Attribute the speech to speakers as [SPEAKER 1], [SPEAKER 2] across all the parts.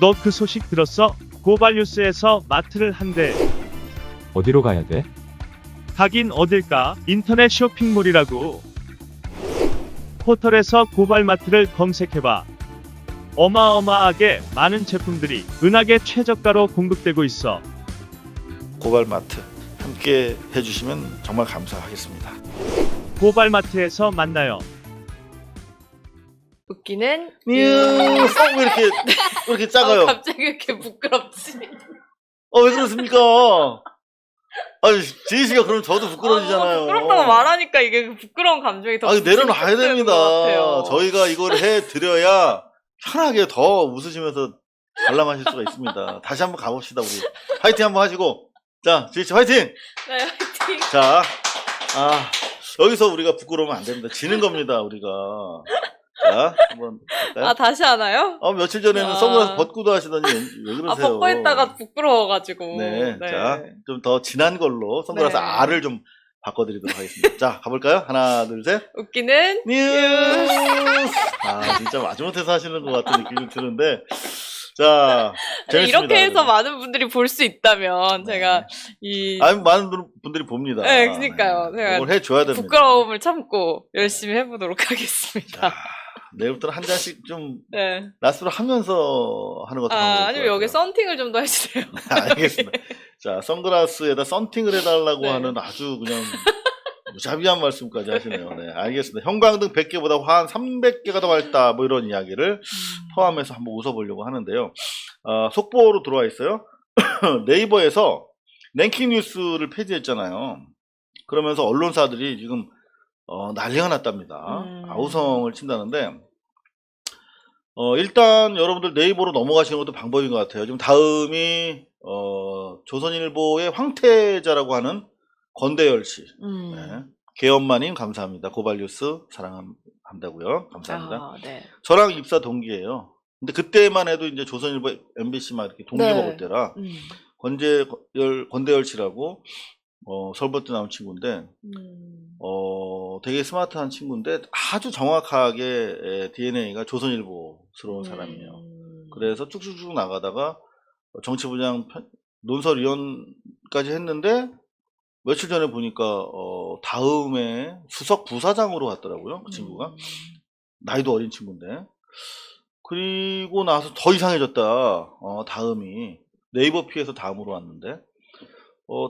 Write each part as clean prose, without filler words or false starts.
[SPEAKER 1] 너 그 소식 들었어? 고발뉴스에서 마트를 한대.
[SPEAKER 2] 어디로 가야 돼?
[SPEAKER 1] 가긴 어딜까? 인터넷 쇼핑몰이라고. 포털에서 고발마트를 검색해봐. 어마어마하게 많은 제품들이 은하계 최저가로 공급되고 있어.
[SPEAKER 3] 고발마트 함께 해주시면 정말 감사하겠습니다.
[SPEAKER 1] 고발마트에서 만나요.
[SPEAKER 4] 웃기는
[SPEAKER 3] 왜 이렇게 작아요?
[SPEAKER 4] 갑자기 왜 이렇게 부끄럽지?
[SPEAKER 3] 왜 그렇습니까? 아니 지희 씨가 그러면 저도 부끄러워지잖아요.
[SPEAKER 4] 부끄럽다고 말하니까 이게 그 부끄러운 감정이 더
[SPEAKER 3] 내려놔야
[SPEAKER 4] 부풀리는
[SPEAKER 3] 됩니다.
[SPEAKER 4] 것 같아요.
[SPEAKER 3] 저희가 이걸 해드려야 편하게 더 웃으시면서 관람하실 수가 있습니다. 다시 한번 가봅시다. 우리 화이팅 한번 하시고, 자 지희 씨 화이팅!
[SPEAKER 4] 네, 화이팅.
[SPEAKER 3] 자, 여기서 우리가 부끄러우면 안 됩니다. 지는 겁니다, 우리가. 자, 한번 볼까요?
[SPEAKER 4] 다시 하나요?
[SPEAKER 3] 며칠 전에는 선글라스 벗고도 하시더니 왜 그러세요?
[SPEAKER 4] 벗고 있다가 부끄러워가지고.
[SPEAKER 3] 네, 자, 좀 더 진한 걸로 선글라스
[SPEAKER 4] 네.
[SPEAKER 3] R을 좀 바꿔드리도록 하겠습니다. 자, 가볼까요? 하나, 둘, 셋.
[SPEAKER 4] 웃기는
[SPEAKER 3] 뉴스! 진짜 마지못해서 하시는 것 같은 느낌이 드는데. 자, 재밌습니다.
[SPEAKER 4] 이렇게 해서
[SPEAKER 3] 그래도.
[SPEAKER 4] 많은 분들이 볼 수 있다면
[SPEAKER 3] 네.
[SPEAKER 4] 제가
[SPEAKER 3] 많은 분들이 봅니다.
[SPEAKER 4] 네, 그러니까요. 제가
[SPEAKER 3] 이걸 해줘야 됩니다.
[SPEAKER 4] 부끄러움을 참고 열심히 해보도록 하겠습니다.
[SPEAKER 3] 자, 내일부터는 한 잔씩 좀
[SPEAKER 4] 네.
[SPEAKER 3] 라스로 하면서 하는 것도 방법일 것
[SPEAKER 4] 아니면 여기
[SPEAKER 3] 같아요.
[SPEAKER 4] 썬팅을 좀 더 해주세요.
[SPEAKER 3] 알겠습니다. 자, 선글라스에다 썬팅을 해달라고
[SPEAKER 4] 네.
[SPEAKER 3] 하는 아주 그냥 무자비한 말씀까지 하시네요. 네, 알겠습니다. 형광등 100개보다 화 한 300개가 더 밝다. 뭐 이런 이야기를 포함해서 한번 웃어보려고 하는데요. 속보로 들어와 있어요. 네이버에서 랭킹 뉴스를 폐지했잖아요. 그러면서 언론사들이 지금 난리가 났답니다. 아우성을 친다는데 일단 여러분들 네이버로 넘어가시는 것도 방법인 것 같아요. 지금 다음이 조선일보의 황태자라고 하는 권대열 씨. 네. 개엄마님 감사합니다. 고발뉴스 사랑한다고요. 감사합니다.
[SPEAKER 4] 네.
[SPEAKER 3] 저랑 입사 동기예요. 근데 그때만 해도 이제 조선일보 MBC 막 이렇게 동기
[SPEAKER 4] 네.
[SPEAKER 3] 먹을 때라 권대열 씨라고 서울버스 나온 친구인데 되게 스마트한 친구인데 아주 정확하게 DNA가 조선일보스러운 사람이에요. 그래서 쭉쭉쭉 나가다가 정치부장 논설위원까지 했는데 며칠 전에 보니까 다음에 수석 부사장으로 갔더라고요. 그 친구가. 나이도 어린 친구인데. 그리고 나서 더 이상해졌다. 다음이 네이버 피해서 다음으로 왔는데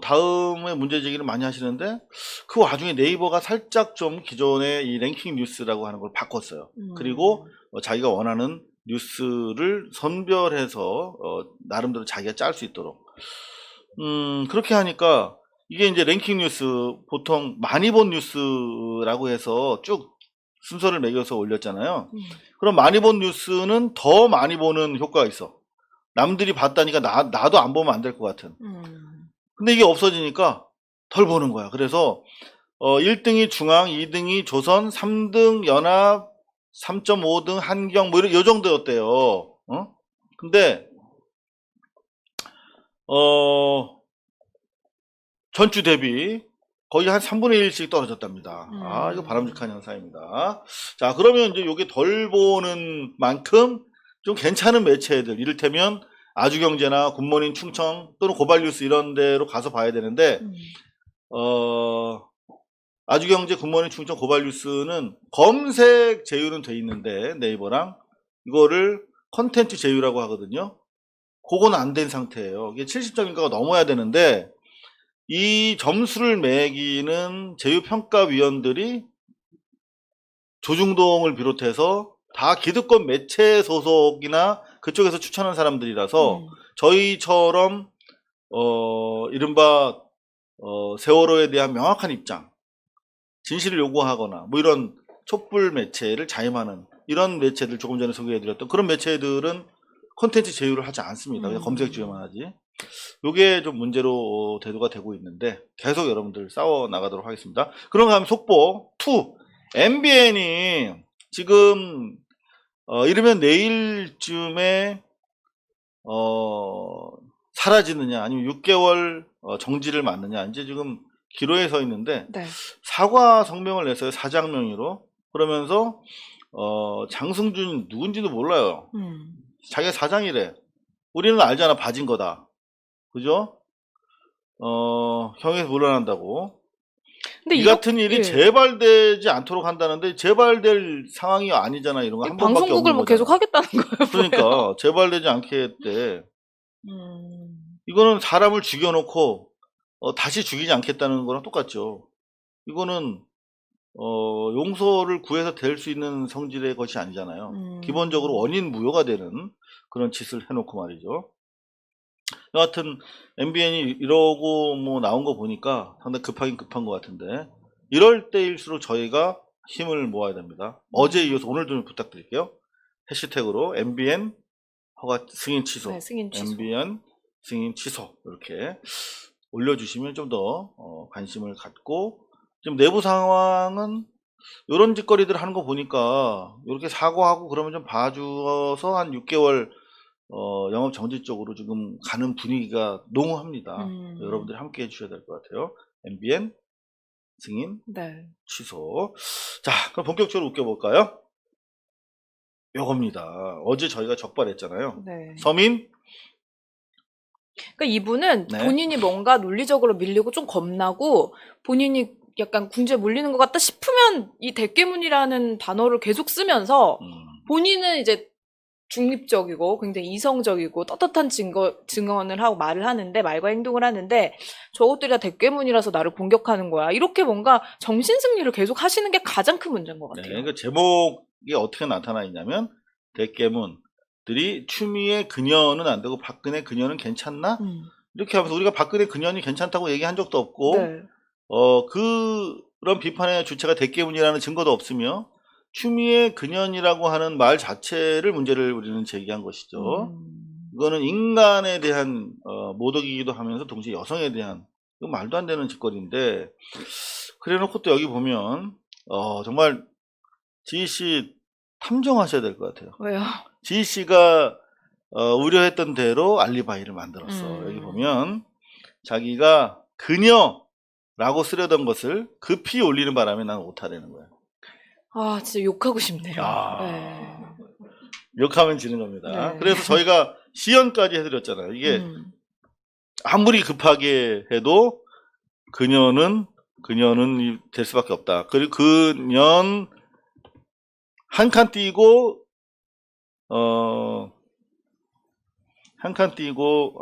[SPEAKER 3] 다음에 문제제기를 많이 하시는데 그 와중에 네이버가 살짝 좀 기존의 이 랭킹 뉴스라고 하는 걸 바꿨어요. 그리고 자기가 원하는 뉴스를 선별해서 나름대로 자기가 짤 수 있도록 그렇게 하니까 이게 이제 랭킹 뉴스 보통 많이 본 뉴스라고 해서 쭉 순서를 매겨서 올렸잖아요. 그럼 많이 본 뉴스는 더 많이 보는 효과가 있어. 남들이 봤다니까 나도 안 보면 안 될 것 같은. 근데 이게 없어지니까 덜 보는 거야. 그래서 1등이 중앙, 2등이 조선, 3등 연합, 3.5등 한경 뭐 요 정도였대요. 근데 전주 대비 거의 한 3분의 1씩 떨어졌답니다. 이거 바람직한 현상입니다. 자, 그러면 이제 요게 덜 보는 만큼 좀 괜찮은 매체들, 이를테면 아주경제나 굿모닝 충청 또는 고발뉴스 이런 데로 가서 봐야 되는데 아주경제, 굿모닝 충청, 고발뉴스는 검색 제휴는 돼 있는데 네이버랑 이거를 컨텐츠 제휴라고 하거든요. 그건 안 된 상태예요. 이게 70점인가가 넘어야 되는데 이 점수를 매기는 제휴평가위원들이 조중동을 비롯해서 다 기득권 매체 소속이나 그쪽에서 추천한 사람들이라서 저희처럼 이른바 세월호에 대한 명확한 입장, 진실을 요구하거나 뭐 이런 촛불 매체를 자임하는 이런 매체들 조금 전에 소개해드렸던 그런 매체들은 콘텐츠 제휴를 하지 않습니다. 그냥 검색 제휴만 하지. 요게 좀 문제로 대두가 되고 있는데 계속 여러분들 싸워 나가도록 하겠습니다. 그런가 하면 속보 2 MBN이 지금 이르면 내일쯤에 사라지느냐 아니면 6개월 정지를 맞느냐 이제 지금 기로에 서 있는데
[SPEAKER 4] 네.
[SPEAKER 3] 사과 성명을 냈어요. 사장 명의로. 그러면서 장승준 누군지도 몰라요. 자기가 사장이래. 우리는 알잖아, 봐진 거다. 그죠? 형에서 물러난다고.
[SPEAKER 4] 근데
[SPEAKER 3] 이 같은 일이
[SPEAKER 4] 예.
[SPEAKER 3] 재발되지 않도록 한다는데 재발될 상황이 아니잖아. 이런 거 한 번밖에
[SPEAKER 4] 방송국을
[SPEAKER 3] 없는
[SPEAKER 4] 뭐
[SPEAKER 3] 거잖아.
[SPEAKER 4] 계속 하겠다는 거예요.
[SPEAKER 3] 그러니까 재발되지 않게 했대.
[SPEAKER 4] 음.
[SPEAKER 3] 이거는 사람을 죽여놓고 다시 죽이지 않겠다는 거랑 똑같죠. 이거는 용서를 구해서 될 수 있는 성질의 것이 아니잖아요. 기본적으로 원인 무효가 되는 그런 짓을 해놓고 말이죠. 여하튼 MBN이 이러고 뭐 나온 거 보니까 상당히 급하긴 급한 것 같은데 이럴 때일수록 저희가 힘을 모아야 됩니다. 어제 이어서 오늘도 좀 부탁드릴게요. 해시태그로 MBN 허가 승인 취소,
[SPEAKER 4] 네, 승인 취소.
[SPEAKER 3] MBN 승인 취소 이렇게 올려주시면 좀 더 관심을 갖고 지금 내부 상황은 이런 짓거리들 하는 거 보니까 이렇게 사과하고 그러면 좀 봐주어서 한 6개월 영업 정지 쪽으로 지금 가는 분위기가 농후합니다. 여러분들이 함께 해주셔야 될 것 같아요. MBN 승인
[SPEAKER 4] 네.
[SPEAKER 3] 취소. 자, 그럼 본격적으로 웃겨볼까요? 요겁니다. 어제 저희가 적발했잖아요.
[SPEAKER 4] 네.
[SPEAKER 3] 서민
[SPEAKER 4] 그러니까 이분은
[SPEAKER 3] 네.
[SPEAKER 4] 본인이 뭔가 논리적으로 밀리고 좀 겁나고 본인이 약간 궁지에 몰리는 것 같다 싶으면 이 대깨문이라는 단어를 계속 쓰면서 본인은 이제 중립적이고 굉장히 이성적이고 떳떳한 증언을 하고 말을 하는데 말과 행동을 하는데 저것들이 다 대깨문이라서 나를 공격하는 거야. 이렇게 뭔가 정신승리를 계속 하시는 게 가장 큰 문제인 것
[SPEAKER 3] 네,
[SPEAKER 4] 같아요.
[SPEAKER 3] 그러니까 제목이 어떻게 나타나 있냐면 대깨문들이 추미애 그녀는 안 되고 박근혜 그녀는 괜찮나? 이렇게 하면서 우리가 박근혜 그녀는 괜찮다고 얘기한 적도 없고
[SPEAKER 4] 네.
[SPEAKER 3] 그런 비판의 주체가 대깨문이라는 증거도 없으며 추미애 그년이라고 하는 말 자체를 문제를 우리는 제기한 것이죠. 이거는 인간에 대한 모독이기도 하면서 동시에 여성에 대한 이거 말도 안 되는 짓거리인데 그래놓고 또 여기 보면 정말 지희씨 탐정하셔야 될 것 같아요.
[SPEAKER 4] 왜요?
[SPEAKER 3] 지희씨가 우려했던 대로 알리바이를 만들었어. 여기 보면 자기가 그녀라고 쓰려던 것을 급히 올리는 바람에 난 오타되는 거야.
[SPEAKER 4] 아, 진짜 욕하고 싶네요.
[SPEAKER 3] 아,
[SPEAKER 4] 네.
[SPEAKER 3] 욕하면 지는 겁니다.
[SPEAKER 4] 네.
[SPEAKER 3] 그래서 저희가 시연까지 해드렸잖아요. 이게 아무리 급하게 해도 그녀는 될 수밖에 없다. 그리고 그년 한 칸 띄고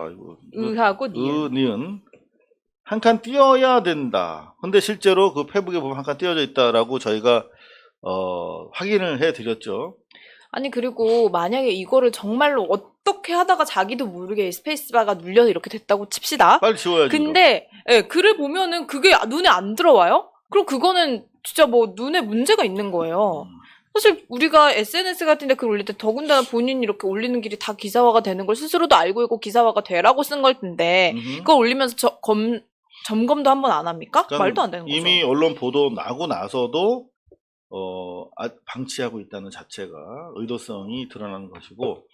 [SPEAKER 3] 아이고
[SPEAKER 4] 의하고 니은.
[SPEAKER 3] 니은 한 칸 띄어야 된다. 근데 실제로 그 페북에 보면 한 칸 띄어져 있다라고 저희가 확인을 해드렸죠.
[SPEAKER 4] 아니 그리고 만약에 이거를 정말로 어떻게 하다가 자기도 모르게 스페이스바가 눌려서 이렇게 됐다고 칩시다.
[SPEAKER 3] 빨리 지워야지.
[SPEAKER 4] 근데 예, 글을 보면은 그게 눈에 안 들어와요? 그럼 그거는 진짜 뭐 눈에 문제가 있는 거예요. 사실 우리가 SNS 같은 데 글 올릴 때 더군다나 본인이 이렇게 올리는 길이 다 기사화가 되는 걸 스스로도 알고 있고 기사화가 되라고 쓴 걸 텐데 그걸 올리면서 점검도 한번 안 합니까?
[SPEAKER 3] 그러니까
[SPEAKER 4] 말도 안 되는 거죠.
[SPEAKER 3] 이미 언론 보도 나고 나서도 방치하고 있다는 자체가 의도성이 드러나는 것이고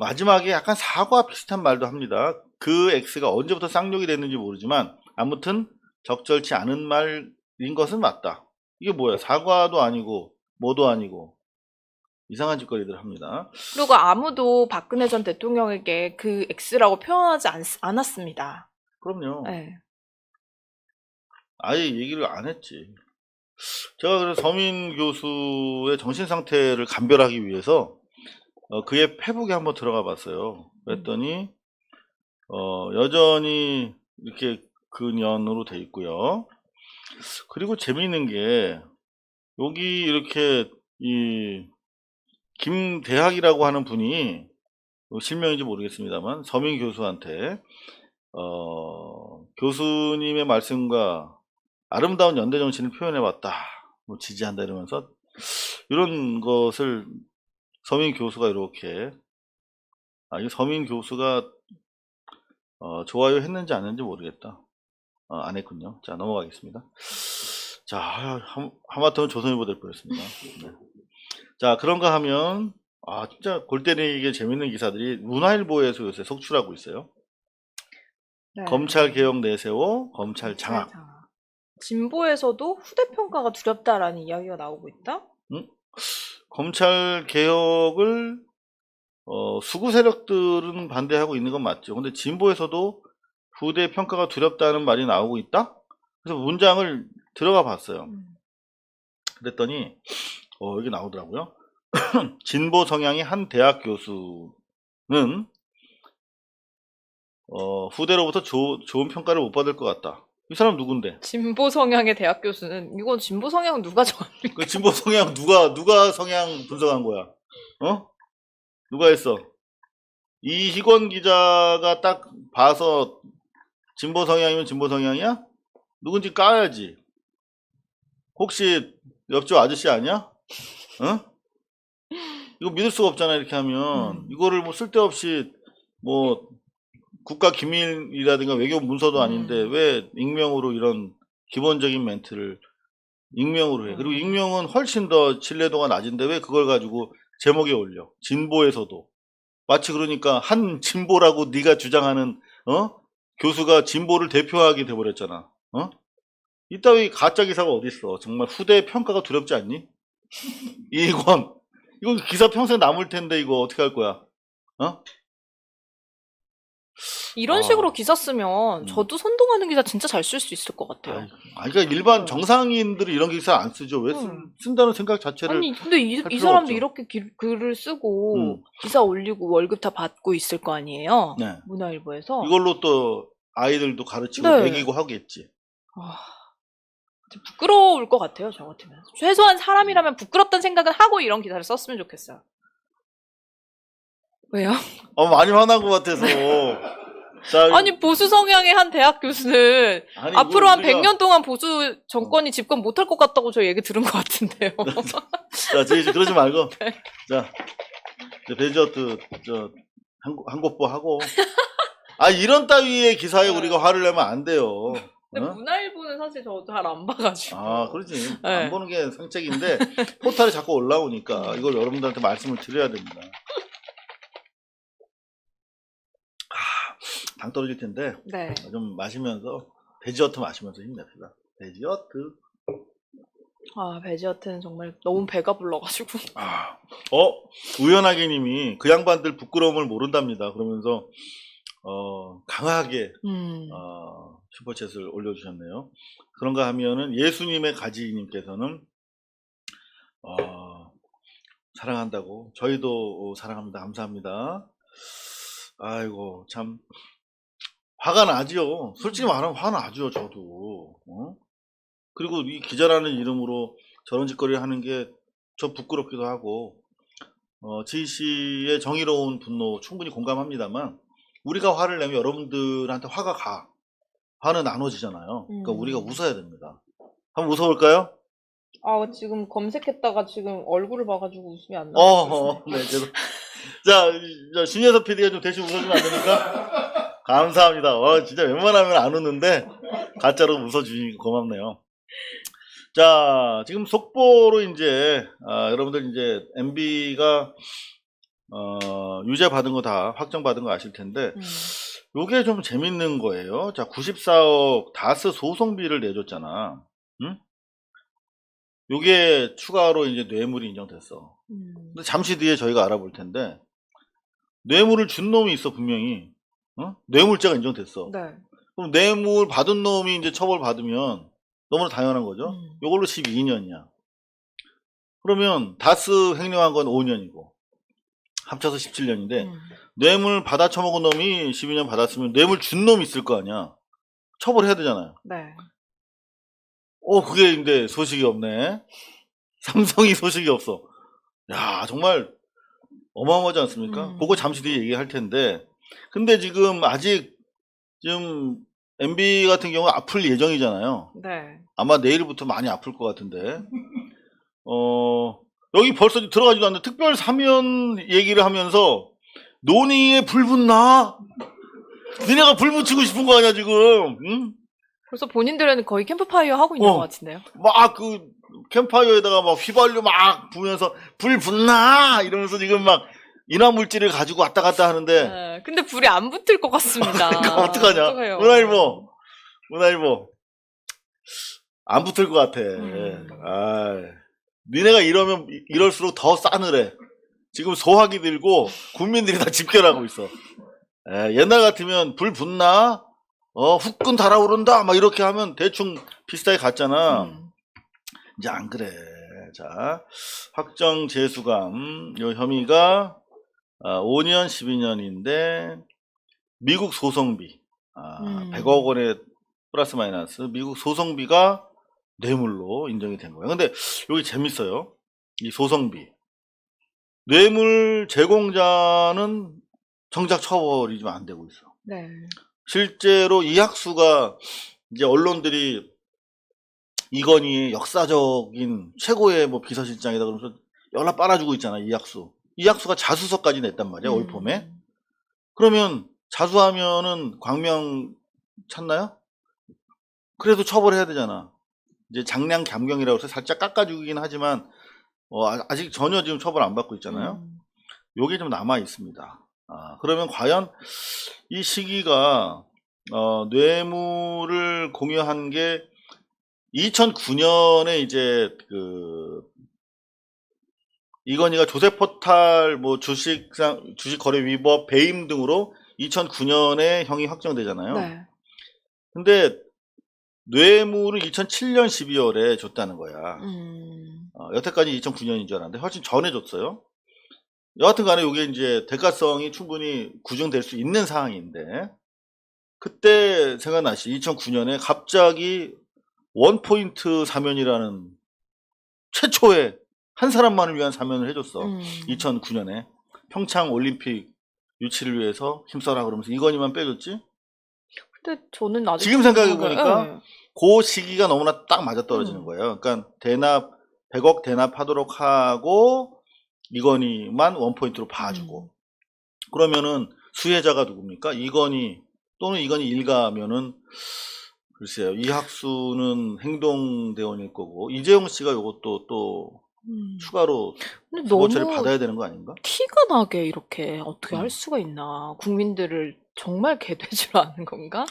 [SPEAKER 3] 마지막에 약간 사과 비슷한 말도 합니다. 그 X가 언제부터 쌍욕이 됐는지 모르지만 아무튼 적절치 않은 말인 것은 맞다. 이게 뭐야? 사과도 아니고 뭐도 아니고 이상한 짓거리들 합니다.
[SPEAKER 4] 그리고 아무도 박근혜 전 대통령에게 그 X라고 표현하지 않았습니다.
[SPEAKER 3] 그럼요.
[SPEAKER 4] 네.
[SPEAKER 3] 아예 얘기를 안 했지. 제가 그래서 서민 교수의 정신 상태를 감별하기 위해서 그의 페북에 한번 들어가 봤어요. 그랬더니 여전히 이렇게 그년으로 돼 있고요. 그리고 재미있는 게 여기 이렇게 이 김대학이라고 하는 분이 실명인지 모르겠습니다만 서민 교수한테 교수님의 말씀과 아름다운 연대 정신을 표현해봤다, 뭐 지지한다 이러면서 이런 것을 서민 교수가 이렇게 이 서민 교수가 좋아요 했는지 안 했는지 모르겠다. 안 했군요. 자, 넘어가겠습니다. 자, 하마터면 조선일보 될 뻔했습니다. 네. 자, 그런가 하면 진짜 골 때리게 재밌는 기사들이 문화일보에서 요새 속출하고 있어요.
[SPEAKER 4] 네.
[SPEAKER 3] 검찰 개혁 내세워 검찰 장악.
[SPEAKER 4] 진보에서도 후대평가가 두렵다라는 이야기가 나오고 있다?
[SPEAKER 3] 검찰 개혁을 수구 세력들은 반대하고 있는 건 맞죠. 근데 진보에서도 후대 평가가 두렵다는 말이 나오고 있다? 그래서 문장을 들어가 봤어요. 그랬더니, 여기 나오더라고요. 진보 성향의 한 대학 교수는, 후대로부터 좋은 평가를 못 받을 것 같다. 이 사람 누군데?
[SPEAKER 4] 진보 성향의 대학 교수는 이건 진보 성향은 누가 정합니까?
[SPEAKER 3] 그 진보 성향 누가 성향 분석한 거야? 누가 했어? 이희권 기자가 딱 봐서 진보 성향이면 진보 성향이야? 누군지 까야지. 혹시 옆집 아저씨 아니야? 이거 믿을 수가 없잖아, 이렇게 하면. 이거를 뭐 쓸데없이 뭐 국가 기밀이라든가 외교 문서도 아닌데 왜 익명으로 이런 기본적인 멘트를 익명으로 해. 그리고 익명은 훨씬 더 신뢰도가 낮은데 왜 그걸 가지고 제목에 올려. 진보에서도. 마치 그러니까 한 진보라고 네가 주장하는 교수가 진보를 대표하게 돼버렸잖아. 이따위 가짜 기사가 어딨어. 정말 후대 평가가 두렵지 않니? 이거 기사 평생 남을 텐데 이거 어떻게 할 거야?
[SPEAKER 4] 이런 식으로 기사 쓰면 저도 선동하는 기사 진짜 잘 쓸 수 있을 것 같아요.
[SPEAKER 3] 그러니까 일반 정상인들이 이런 기사 안 쓰죠. 왜 쓴다는 생각 자체를.
[SPEAKER 4] 아니 근데 이 사람도 없죠. 이렇게 글을 쓰고 기사 올리고 월급 다 받고 있을 거 아니에요.
[SPEAKER 3] 네.
[SPEAKER 4] 문화일보에서.
[SPEAKER 3] 이걸로 또 아이들도 가르치고
[SPEAKER 4] 네.
[SPEAKER 3] 먹이고 하겠지.
[SPEAKER 4] 부끄러울 것 같아요, 저 같으면. 최소한 사람이라면 부끄럽다는 생각은 하고 이런 기사를 썼으면 좋겠어요. 왜요?
[SPEAKER 3] 많이 화난 것 같아서. 자,
[SPEAKER 4] 아니 보수 성향의 한 대학 교수는 앞으로 한 100년 동안 보수 정권이 집권 못할 것 같다고 저 얘기 들은 것 같은데요.
[SPEAKER 3] 자, 제이 그러지 말고.
[SPEAKER 4] 네.
[SPEAKER 3] 자, 베지어트 한국보 하고. 이런 따위의 기사에 우리가 화를 내면 안 돼요.
[SPEAKER 4] 근데 문화일보는 사실 저 잘 안 봐가지고.
[SPEAKER 3] 그렇지.
[SPEAKER 4] 네.
[SPEAKER 3] 안 보는 게 상책인데 포탈에 자꾸 올라오니까 이걸 여러분들한테 말씀을 드려야 됩니다. 당 떨어질 텐데
[SPEAKER 4] 네.
[SPEAKER 3] 좀 마시면서 베지어트 마시면서 힘냅시다. 베지어트.
[SPEAKER 4] 베지어트는 정말 너무 배가 불러가지고.
[SPEAKER 3] 우연하게 님이 그 양반들 부끄러움을 모른답니다. 그러면서 강하게 슈퍼챗을 올려주셨네요. 그런가 하면은 예수님의 가지님께서는 사랑한다고 저희도 사랑합니다. 감사합니다. 아이고 참 화가 나죠. 솔직히 말하면 화 나죠. 저도. 그리고 이 기자라는 이름으로 저런 짓거리를 하는 게 저 부끄럽기도 하고 지희 씨의 정의로운 분노 충분히 공감합니다만 우리가 화를 내면 여러분들한테 화가 가. 화는 나눠지잖아요. 그러니까 우리가 웃어야 됩니다. 한번 웃어볼까요?
[SPEAKER 4] 지금 검색했다가 지금 얼굴을 봐가지고 웃음이 안 나요.
[SPEAKER 3] 네, 자, 신예섭 PD가 좀 대신 웃어주면 안 됩니까? 감사합니다. 진짜 웬만하면 안 웃는데 가짜로 웃어주시니까 고맙네요. 자, 지금 속보로 이제 여러분들 이제 MB가 유죄 받은 거 다 확정 받은 거 아실 텐데 요게 좀 재밌는 거예요. 자, 94억 다스 소송비를 내줬잖아. 응? 요게 추가로 이제 뇌물이 인정됐어. 근데 잠시 뒤에 저희가 알아볼 텐데 뇌물을 준 놈이 있어 분명히. 뇌물죄가 인정됐어.
[SPEAKER 4] 네.
[SPEAKER 3] 그럼 뇌물 받은 놈이 이제 처벌 받으면 너무나 당연한 거죠. 요걸로 12년이야. 그러면 다스 횡령한 건 5년이고 합쳐서 17년인데 뇌물 받아 처먹은 놈이 12년 받았으면 뇌물 준 놈이 있을 거 아니야. 처벌해야 되잖아요.
[SPEAKER 4] 네.
[SPEAKER 3] 그게 근데 소식이 없네. 삼성이 소식이 없어. 야, 정말 어마어마하지 않습니까? 그거 잠시 뒤에 얘기할 텐데. 근데 지금 아직 MB 같은 경우 아플 예정이잖아요.
[SPEAKER 4] 네.
[SPEAKER 3] 아마 내일부터 많이 아플 것 같은데. 여기 벌써 들어가지도 않는데 특별 사면 얘기를 하면서 논의에 불 붙나? 니네가 불 붙이고 싶은 거 아니야 지금? 응?
[SPEAKER 4] 벌써 본인들은 거의 캠프파이어 하고 있는 것 같은데요.
[SPEAKER 3] 막 캠파이어에다가 막 휘발유 막 부면서 불 붙나? 이러면서 지금 막 인화물질을 가지고 왔다 갔다 하는데.
[SPEAKER 4] 네, 근데 불이 안 붙을 것 같습니다.
[SPEAKER 3] 그러니까 어떡하냐?
[SPEAKER 4] 어떡해요?
[SPEAKER 3] 문화일보 안 붙을 것 같아. 니네가 이럴수록 더 싸늘해. 지금 소화기 들고 국민들이 다 집결하고 있어. 옛날 같으면 불 붙나? 후끈 달아오른다? 막 이렇게 하면 대충 비슷하게 갔잖아. 이제 안 그래. 자, 확정 재수감. 요 혐의가 5년, 12년인데 미국 소송비 100억 원의 플러스 마이너스 미국 소송비가 뇌물로 인정이 된 거예요. 근데 여기 재밌어요. 이 소송비. 뇌물 제공자는 정작 처벌이 좀 안 되고 있어.
[SPEAKER 4] 네.
[SPEAKER 3] 실제로 이학수가 이제 언론들이 이건희의 역사적인 최고의 뭐 비서실장이다 그러면서 연락 빨아주고 있잖아, 이학수. 이학수가 자수서까지 냈단 말이야, 올 봄에. 그러면 자수하면은 광명 찾나요? 그래도 처벌해야 되잖아. 이제 장량 감경이라고 해서 살짝 깎아주긴 하지만 아직 전혀 지금 처벌 안 받고 있잖아요. 요게 좀 남아 있습니다. 그러면 과연 이 시기가 뇌물을 공유한 게 2009년에 이제 이건희가 조세포탈 뭐 주식 거래 위법 배임 등으로 2009년에 형이 확정되잖아요.
[SPEAKER 4] 네.
[SPEAKER 3] 근데 뇌물을 2007년 12월에 줬다는 거야. 여태까지 2009년인 줄 알았는데 훨씬 전에 줬어요. 여하튼 간에 이게 이제 대가성이 충분히 구증될 수 있는 사항인데 그때 생각나시 2009년에 갑자기 원포인트 사면이라는 최초의 한 사람만을 위한 사면을 해줬어. 2009년에 평창 올림픽 유치를 위해서 힘써라 그러면서 이건희만 빼줬지.
[SPEAKER 4] 근데 저는 아직
[SPEAKER 3] 지금 생각해보니까
[SPEAKER 4] 네.
[SPEAKER 3] 그 시기가 너무나 딱 맞아떨어지는 거예요. 그러니까 100억 대납하도록 하고 이건희만 원포인트로 봐주고 그러면은 수혜자가 누굽니까? 이건희 또는 이건희 일가면은 글쎄요. 이학수는 행동대원일 거고 이재용 씨가 요것도 또 추가로
[SPEAKER 4] 근데
[SPEAKER 3] 후보 처리
[SPEAKER 4] 너무
[SPEAKER 3] 받아야 되는 거 아닌가?
[SPEAKER 4] 티가 나게 이렇게 어떻게 할 수가 있나. 국민들을 정말 개돼지로 아는 건가?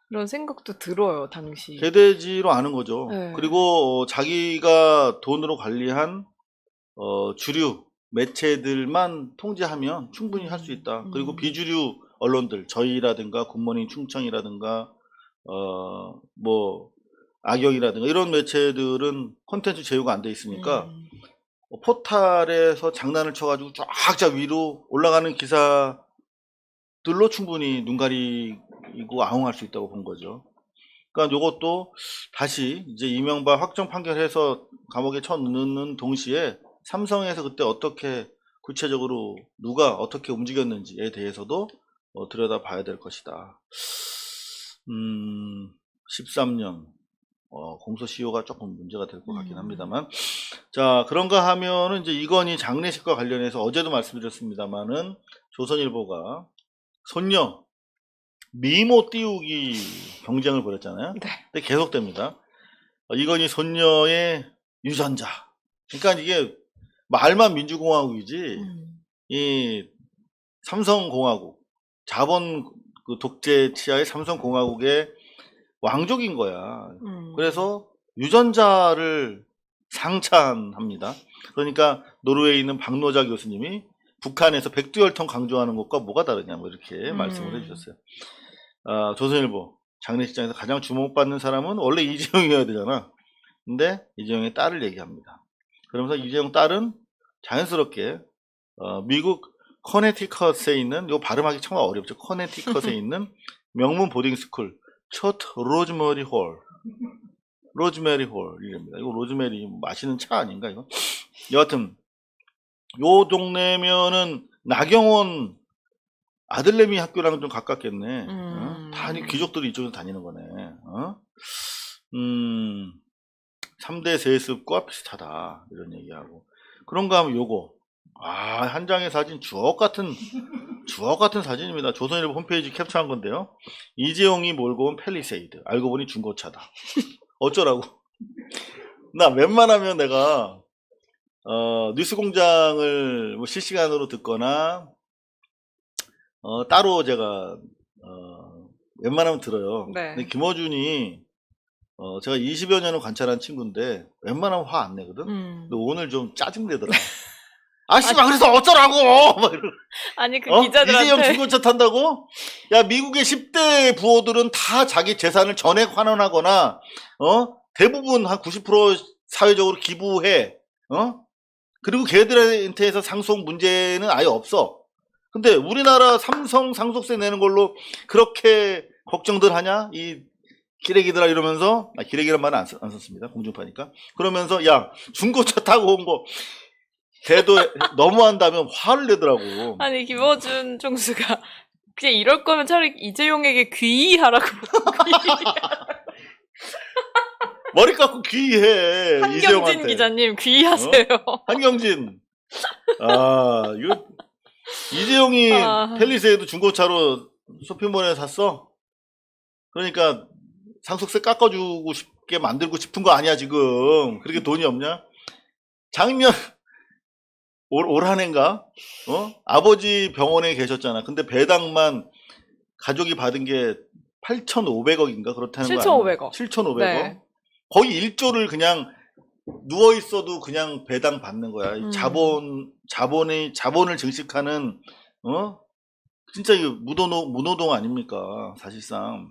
[SPEAKER 4] 그런 생각도 들어요, 당시.
[SPEAKER 3] 개돼지로 아는 거죠.
[SPEAKER 4] 네.
[SPEAKER 3] 그리고 자기가 돈으로 관리한 주류 매체들만 통제하면 충분히 할 수 있다. 그리고 비주류 언론들 저희라든가 굿모닝 충청이라든가 뭐 악영이라든가 이런 매체들은 콘텐츠 제휴가 안 돼 있으니까 포탈에서 장난을 쳐가지고 쫙쫙 위로 올라가는 기사들로 충분히 눈 가리고 아웅할 수 있다고 본 거죠. 그러니까 이것도 다시 이제 이명박 확정 판결해서 감옥에 쳐넣는 동시에 삼성에서 그때 어떻게 구체적으로 누가 어떻게 움직였는지에 대해서도 들여다봐야 될 것이다. 13년 공소시효가 조금 문제가 될 것 같긴 합니다만 자 그런가 하면은 이제 이건희 장례식과 관련해서 어제도 말씀드렸습니다만은 조선일보가 손녀 미모 띄우기 경쟁을 벌였잖아요.
[SPEAKER 4] 네.
[SPEAKER 3] 근데 계속됩니다. 이건희 손녀의 유전자. 그러니까 이게 말만 민주공화국이지 이 삼성공화국 자본 독재 치하의 삼성공화국의 왕족인 거야. 그래서 유전자를 상찬합니다. 그러니까 노르웨이에 있는 박노자 교수님이 북한에서 백두혈통 강조하는 것과 뭐가 다르냐 뭐 이렇게 말씀을 해주셨어요. 조선일보 장례식장에서 가장 주목받는 사람은 원래 이재용이어야 되잖아. 근데 이재용의 딸을 얘기합니다. 그러면서 이재용 딸은 자연스럽게 미국 커네티컷에 있는 요 발음하기 참 어렵죠. 커네티컷에 있는 명문 보딩스쿨 첫 로즈메리 홀이랍니다. 이거 로즈메리 마시는 차 아닌가 이거? 여하튼 요 동네면은 나경원 아들내미 학교랑 좀 가깝겠네. 다 귀족들이 이쪽에서 다니는 거네. 3대 세습과 비슷하다 이런 얘기하고 그런가 하면 요거 한 장의 사진 주옥 같은 사진입니다. 조선일보 홈페이지 캡처한 건데요. 이재용이 몰고 온 펠리세이드 알고 보니 중고차다. 어쩌라고? 나 웬만하면 내가 뉴스공장을 뭐 실시간으로 듣거나 따로 제가 웬만하면 들어요.
[SPEAKER 4] 네.
[SPEAKER 3] 근데 김어준이 제가 20여 년을 관찰한 친구인데 웬만하면 화 안 내거든. 근데 오늘 좀 짜증내더라. 씨발 그래서 어쩌라고 막 이러고.
[SPEAKER 4] 아니 그
[SPEAKER 3] 이재용
[SPEAKER 4] 기자들한테
[SPEAKER 3] 중고차 탄다고? 야 미국의 10대 부호들은 다 자기 재산을 전액 환원하거나 대부분 한 90% 사회적으로 기부해. 그리고 걔들한테서 상속 문제는 아예 없어. 근데 우리나라 삼성 상속세 내는 걸로 그렇게 걱정들 하냐? 이 기레기들아 이러면서 기레기란 말은 안 썼습니다. 공중파니까. 그러면서 야 중고차 타고 온 거 걔도 너무한다면 화를 내더라고.
[SPEAKER 4] 아니 김어준 총수가 그냥 이럴 거면 차라리 이재용에게 귀의하라고.
[SPEAKER 3] 머리 깎고 귀해.
[SPEAKER 4] 한경진
[SPEAKER 3] 이재용한테.
[SPEAKER 4] 기자님 귀의하세요.
[SPEAKER 3] 한경진. 이거 이재용이 펠리세이드 중고차로 쇼핑몰에 샀어. 그러니까 상속세 깎아주고 싶게 만들고 싶은 거 아니야 지금. 그렇게 돈이 없냐? 작년 올 한해인가? 아버지 병원에 계셨잖아. 근데 배당만 가족이 받은 게 8,500억인가 그렇다는 거 아니야?
[SPEAKER 4] 7,500억.
[SPEAKER 3] 7,500억.
[SPEAKER 4] 네.
[SPEAKER 3] 거의 1조를 그냥 누워 있어도 그냥 배당 받는 거야. 이 자본을 증식하는 진짜 이거 무노동 아닙니까? 사실상.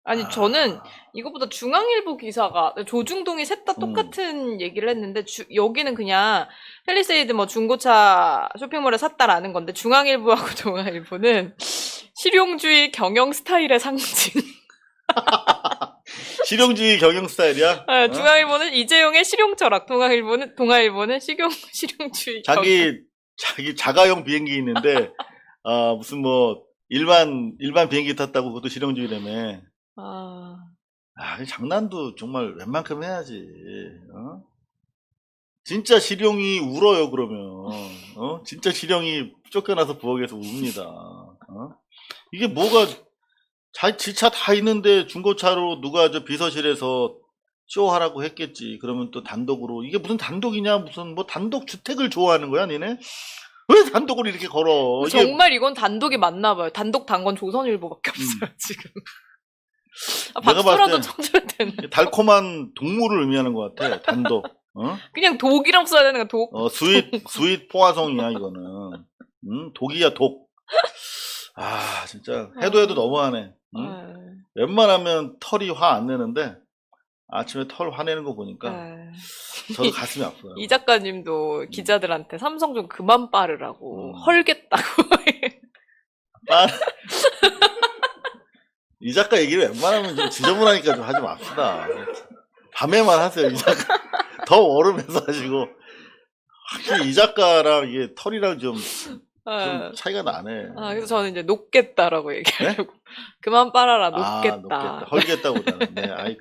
[SPEAKER 4] 아니 저는 이거보다 중앙일보 기사가 조중동이 셋 다 똑같은 얘기를 했는데 여기는 그냥 펠리세이드 뭐 중고차 쇼핑몰에 샀다라는 건데 중앙일보하고 동아일보는 실용주의 경영 스타일의 상징.
[SPEAKER 3] 실용주의 경영 스타일이야?
[SPEAKER 4] 네, 중앙일보는 이재용의 실용 철학, 동아일보는 실용주의
[SPEAKER 3] 자기 자가용 비행기 있는데 무슨 뭐 일반 비행기 탔다고 그것도 실용주의라며. 장난도 정말 웬만큼 해야지. 진짜 실용이 울어요 그러면. 진짜 실용이 쫓겨나서 부엌에서 웁니다. 이게 뭐가 지차 다 있는데 중고차로 누가 저 비서실에서 쇼하라고 했겠지. 그러면 또 단독으로 이게 무슨 단독이냐 무슨 뭐 단독 주택을 좋아하는 거야 니네? 왜 단독으로 이렇게 걸어?
[SPEAKER 4] 정말 이건 단독이 맞나 봐요. 단독 단 건 조선일보밖에 없어요 지금. 박수라도 쳐줘야 되는데.
[SPEAKER 3] 달콤한 동물을 의미하는 것 같아. 단독.
[SPEAKER 4] 그냥 독이라고 써야 되는 거야 독.
[SPEAKER 3] 스윗 포화송이야 이거는. 독이야 독. 진짜 해도 너무하네. 웬만하면 털이 화 안 내는데 아침에 털 화내는 거 보니까 저도 가슴이 아파요.
[SPEAKER 4] 이 작가님도 기자들한테 삼성 좀 그만 빠르라고 헐겠다고.
[SPEAKER 3] 이 작가 얘기를 웬만하면 좀 지저분하니까 좀 하지 맙시다. 밤에만 하세요. 이 작가 더 얼음에서 하시고 확실히 이 작가랑 이게 털이랑 좀 차이가 나네.
[SPEAKER 4] 그래서 저는 이제 녹겠다라고 얘기하려고. 네? 그만 빨아라, 녹겠다.
[SPEAKER 3] 녹겠다. 헐겠다보다는. 네,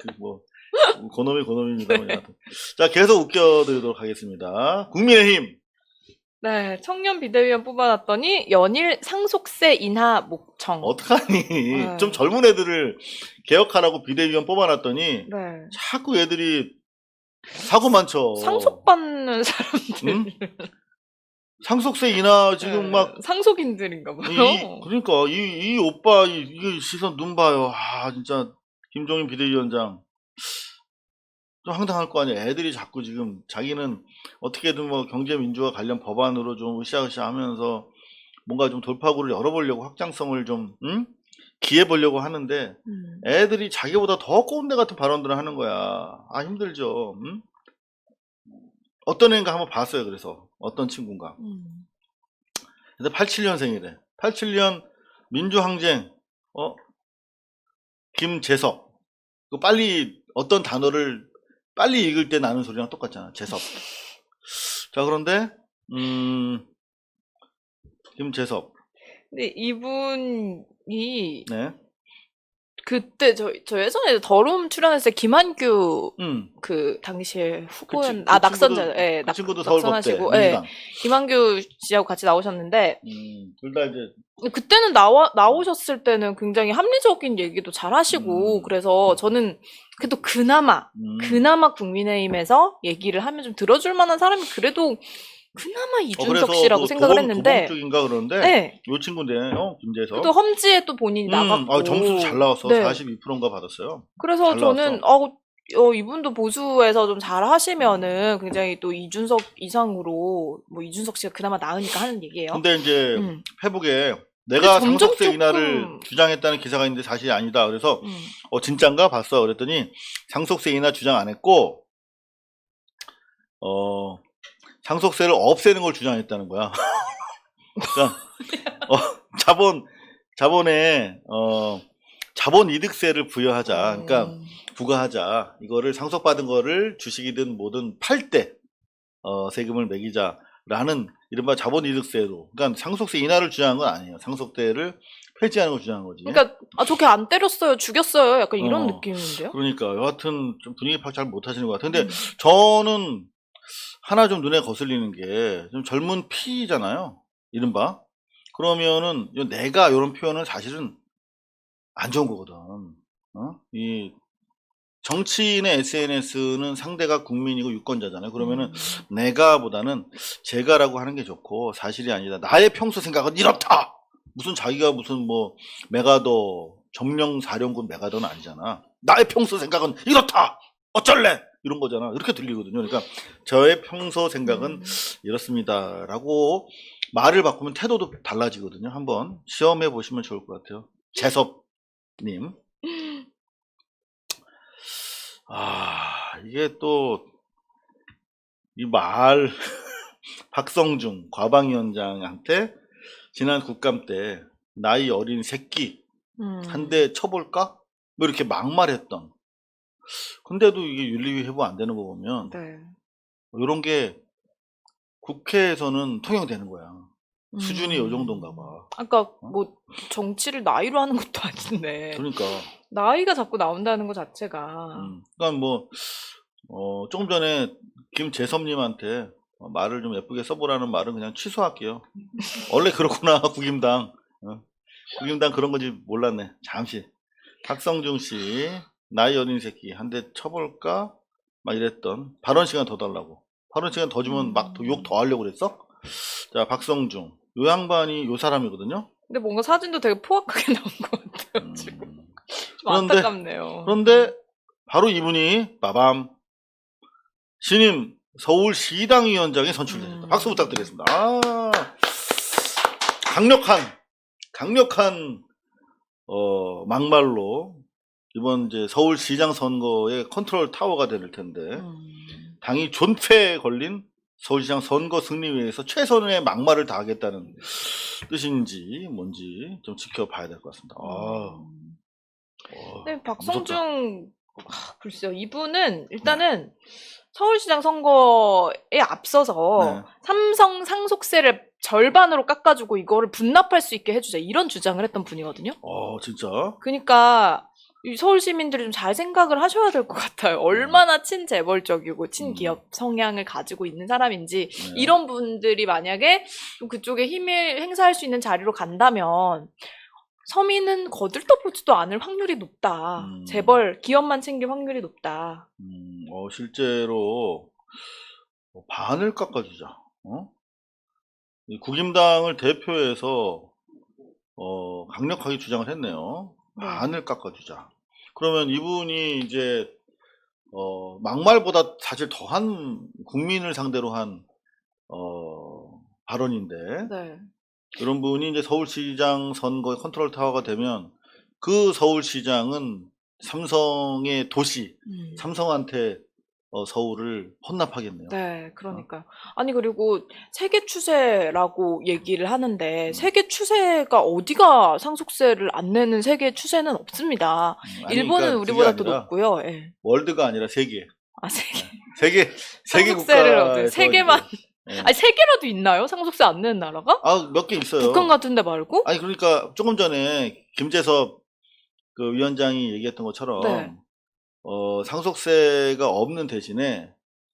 [SPEAKER 3] 고놈입니다. 자, 계속 웃겨드리도록 하겠습니다. 국민의힘.
[SPEAKER 4] 네, 청년 비대위원 뽑아놨더니 연일 상속세 인하 목청.
[SPEAKER 3] 어떡하니? 좀 젊은 애들을 개혁하라고 비대위원 뽑아놨더니 자꾸 애들이 사고 많죠.
[SPEAKER 4] 상속받는 사람들.
[SPEAKER 3] 상속세 인하 지금 막
[SPEAKER 4] 상속인들인가 봐요.
[SPEAKER 3] 그러니까 이 오빠 이 시선 눈 봐요. 진짜 김종인 비대위원장 좀 황당할 거 아니야. 애들이 자꾸 지금 자기는 어떻게든 뭐 경제민주화 관련 법안으로 좀 으쌰으쌰 하면서 뭔가 좀 돌파구를 열어보려고 확장성을 좀 기해보려고 하는데 애들이 자기보다 더 꼰대 같은 발언들을 하는 거야. 힘들죠. 어떤 애인가 한번 봤어요. 그래서 어떤 친구인가. 근데 87년생이래. 87년 민주항쟁 김재섭. 빨리 어떤 단어를 빨리 읽을 때 나는 소리랑 똑같잖아. 재섭. 자, 그런데 김재섭.
[SPEAKER 4] 근데 이분이
[SPEAKER 3] 네.
[SPEAKER 4] 그때 저 예전에 더룸 출연했을 때 김한규 그 당시에 후보연 낙선자
[SPEAKER 3] 그 친구도 서울법대
[SPEAKER 4] 김한규 씨하고 같이 나오셨는데
[SPEAKER 3] 둘 다 이제
[SPEAKER 4] 그때는 나오셨을 때는 굉장히 합리적인 얘기도 잘 하시고 그래서 저는 그래도 그나마 국민의힘에서 얘기를 하면 좀 들어줄 만한 사람이 그래도 그나마 이준석 씨라고 생각을 했는데
[SPEAKER 3] 도범 쪽인가 그러는데 요 친구인데 김재섭
[SPEAKER 4] 또 험지에 또 본인이 나갔고
[SPEAKER 3] 점수 잘 나왔어. 42%인가 받았어요.
[SPEAKER 4] 그래서 저는 이분도 보수에서 좀 잘 하시면은 굉장히 또 이준석 이상으로, 뭐 이준석 씨가 그나마 나으니까 하는 얘기예요.
[SPEAKER 3] 근데 이제
[SPEAKER 4] 음.
[SPEAKER 3] 페북에 내가
[SPEAKER 4] 점점
[SPEAKER 3] 상속세
[SPEAKER 4] 조금-
[SPEAKER 3] 인하를 주장했다는 기사가 있는데 사실이 아니다. 그래서 진짠가 봤어. 그랬더니 상속세 인하 주장 안 했고 상속세를 없애는 걸 주장했다는 거야. 그러니까 자본에 자본 이득세를 부여하자. 그러니까 부과하자. 이거를 상속받은 거를 주식이든 뭐든 팔 때 세금을 매기자라는 이른바 자본 이득세로. 그러니까 상속세 인하를 주장한 건 아니에요. 상속세를 폐지하는 걸 주장한 거지.
[SPEAKER 4] 그러니까 저 걔 안 때렸어요, 죽였어요, 약간 이런
[SPEAKER 3] 어.
[SPEAKER 4] 느낌인데요.
[SPEAKER 3] 그러니까 여하튼 좀 분위기 파악 잘 못하시는 것 같아요. 근데 저는 하나 좀 눈에 거슬리는 게 좀 젊은 피잖아요. 이른바. 그러면은 내가 이런 표현은 사실은 안 좋은 거거든. 이 정치인의 SNS는 상대가 국민이고 유권자잖아요. 그러면은 내가보다는 제가라고 하는 게 좋고 사실이 아니다. 나의 평소 생각은 이렇다. 무슨 자기가 무슨 뭐 메가더 점령 사령군 메가더는 아니잖아. 나의 평소 생각은 이렇다. 어쩔래? 이런 거잖아. 이렇게 들리거든요. 그러니까 저의 평소 생각은 이렇습니다라고 말을 바꾸면 태도도 달라지거든요. 한번 시험해 보시면 좋을 것 같아요. 재섭님. 이게 또 이 말 박성중 과방위원장한테 지난 국감 때 나이 어린 새끼 한 대 쳐볼까? 뭐 이렇게 막말했던. 근데도 이게 윤리위 회부 안 되는 거 보면
[SPEAKER 4] 네.
[SPEAKER 3] 이런 게 국회에서는 통용되는 거야. 수준이 요 정도인가 봐.
[SPEAKER 4] 아까 뭐 정치를 나이로 하는 것도 아닌데
[SPEAKER 3] 그러니까.
[SPEAKER 4] 나이가 자꾸 나온다는 것 자체가
[SPEAKER 3] 그러니까 뭐 조금 전에 김재섭님한테 말을 좀 예쁘게 써보라는 말은 그냥 취소할게요. 원래 그렇구나 국임당. 국임당 그런 건지 몰랐네. 잠시. 박성중 씨 나이 어린 새끼 한 대 쳐볼까? 막 이랬던. 발언 시간 더 달라고. 발언 시간 더 주면 막 욕 더 하려고 그랬어? 자, 박성중. 요 양반이 요 사람이거든요.
[SPEAKER 4] 근데 뭔가 사진도 되게 포악하게 나온 것 같아요. 지금. 좀
[SPEAKER 3] 그런데-
[SPEAKER 4] 안타깝네요.
[SPEAKER 3] 그런데 바로 이분이 빠밤 신임 서울시당위원장에 선출되셨다. 박수 부탁드리겠습니다. 강력한 막말로 이번 이제 서울시장 선거의 컨트롤 타워가 될 텐데 당이 존폐에 걸린 서울시장 선거 승리위에서 최선의 막말을 다하겠다는 뜻인지 뭔지 좀 지켜봐야 될 것 같습니다.
[SPEAKER 4] 네,
[SPEAKER 3] 무섭다.
[SPEAKER 4] 박성중 글쎄요. 이분은 일단은 서울시장 선거에 앞서서
[SPEAKER 3] 네.
[SPEAKER 4] 삼성 상속세를 절반으로 깎아주고 이거를 분납할 수 있게 해주자 이런 주장을 했던 분이거든요.
[SPEAKER 3] 진짜?
[SPEAKER 4] 그러니까 이 서울 시민들이 좀 잘 생각을 하셔야 될 것 같아요. 얼마나 친재벌적이고 친기업 성향을 가지고 있는 사람인지
[SPEAKER 3] 네.
[SPEAKER 4] 이런 분들이 만약에 좀 그쪽에 힘을 행사할 수 있는 자리로 간다면 서민은 거들떠보지도 않을 확률이 높다. 재벌 기업만 챙길 확률이 높다.
[SPEAKER 3] 실제로 반을 깎아주자. 이 국임당을 대표해서 강력하게 주장을 했네요. 반을 깎아주자. 그러면 이분이 이제 막말보다 사실 더한 국민을 상대로 한 발언인데
[SPEAKER 4] 네.
[SPEAKER 3] 이런 분이 이제 서울시장 선거의 컨트롤 타워가 되면 그 서울시장은 삼성의 도시, 삼성한테 서울을 혼납하겠네요.
[SPEAKER 4] 네, 그러니까요. 아니, 그리고 세계 추세라고 얘기를 하는데, 세계 추세가 어디가 상속세를 안 내는 세계 추세는 없습니다.
[SPEAKER 3] 아니,
[SPEAKER 4] 일본은
[SPEAKER 3] 그러니까
[SPEAKER 4] 우리보다
[SPEAKER 3] 그게
[SPEAKER 4] 더
[SPEAKER 3] 아니라
[SPEAKER 4] 높고요. 예.
[SPEAKER 3] 월드가 아니라 세계.
[SPEAKER 4] 세계.
[SPEAKER 3] 세계
[SPEAKER 4] 상속세를
[SPEAKER 3] 국가에서
[SPEAKER 4] 세계만.
[SPEAKER 3] 이제, 예.
[SPEAKER 4] 아니, 세계라도 있나요? 상속세 안 내는 나라가?
[SPEAKER 3] 몇 개 있어요.
[SPEAKER 4] 북한 같은 데 말고?
[SPEAKER 3] 아니 그러니까 조금 전에 김재섭 그 위원장이 얘기했던 것처럼
[SPEAKER 4] 네.
[SPEAKER 3] 상속세가 없는 대신에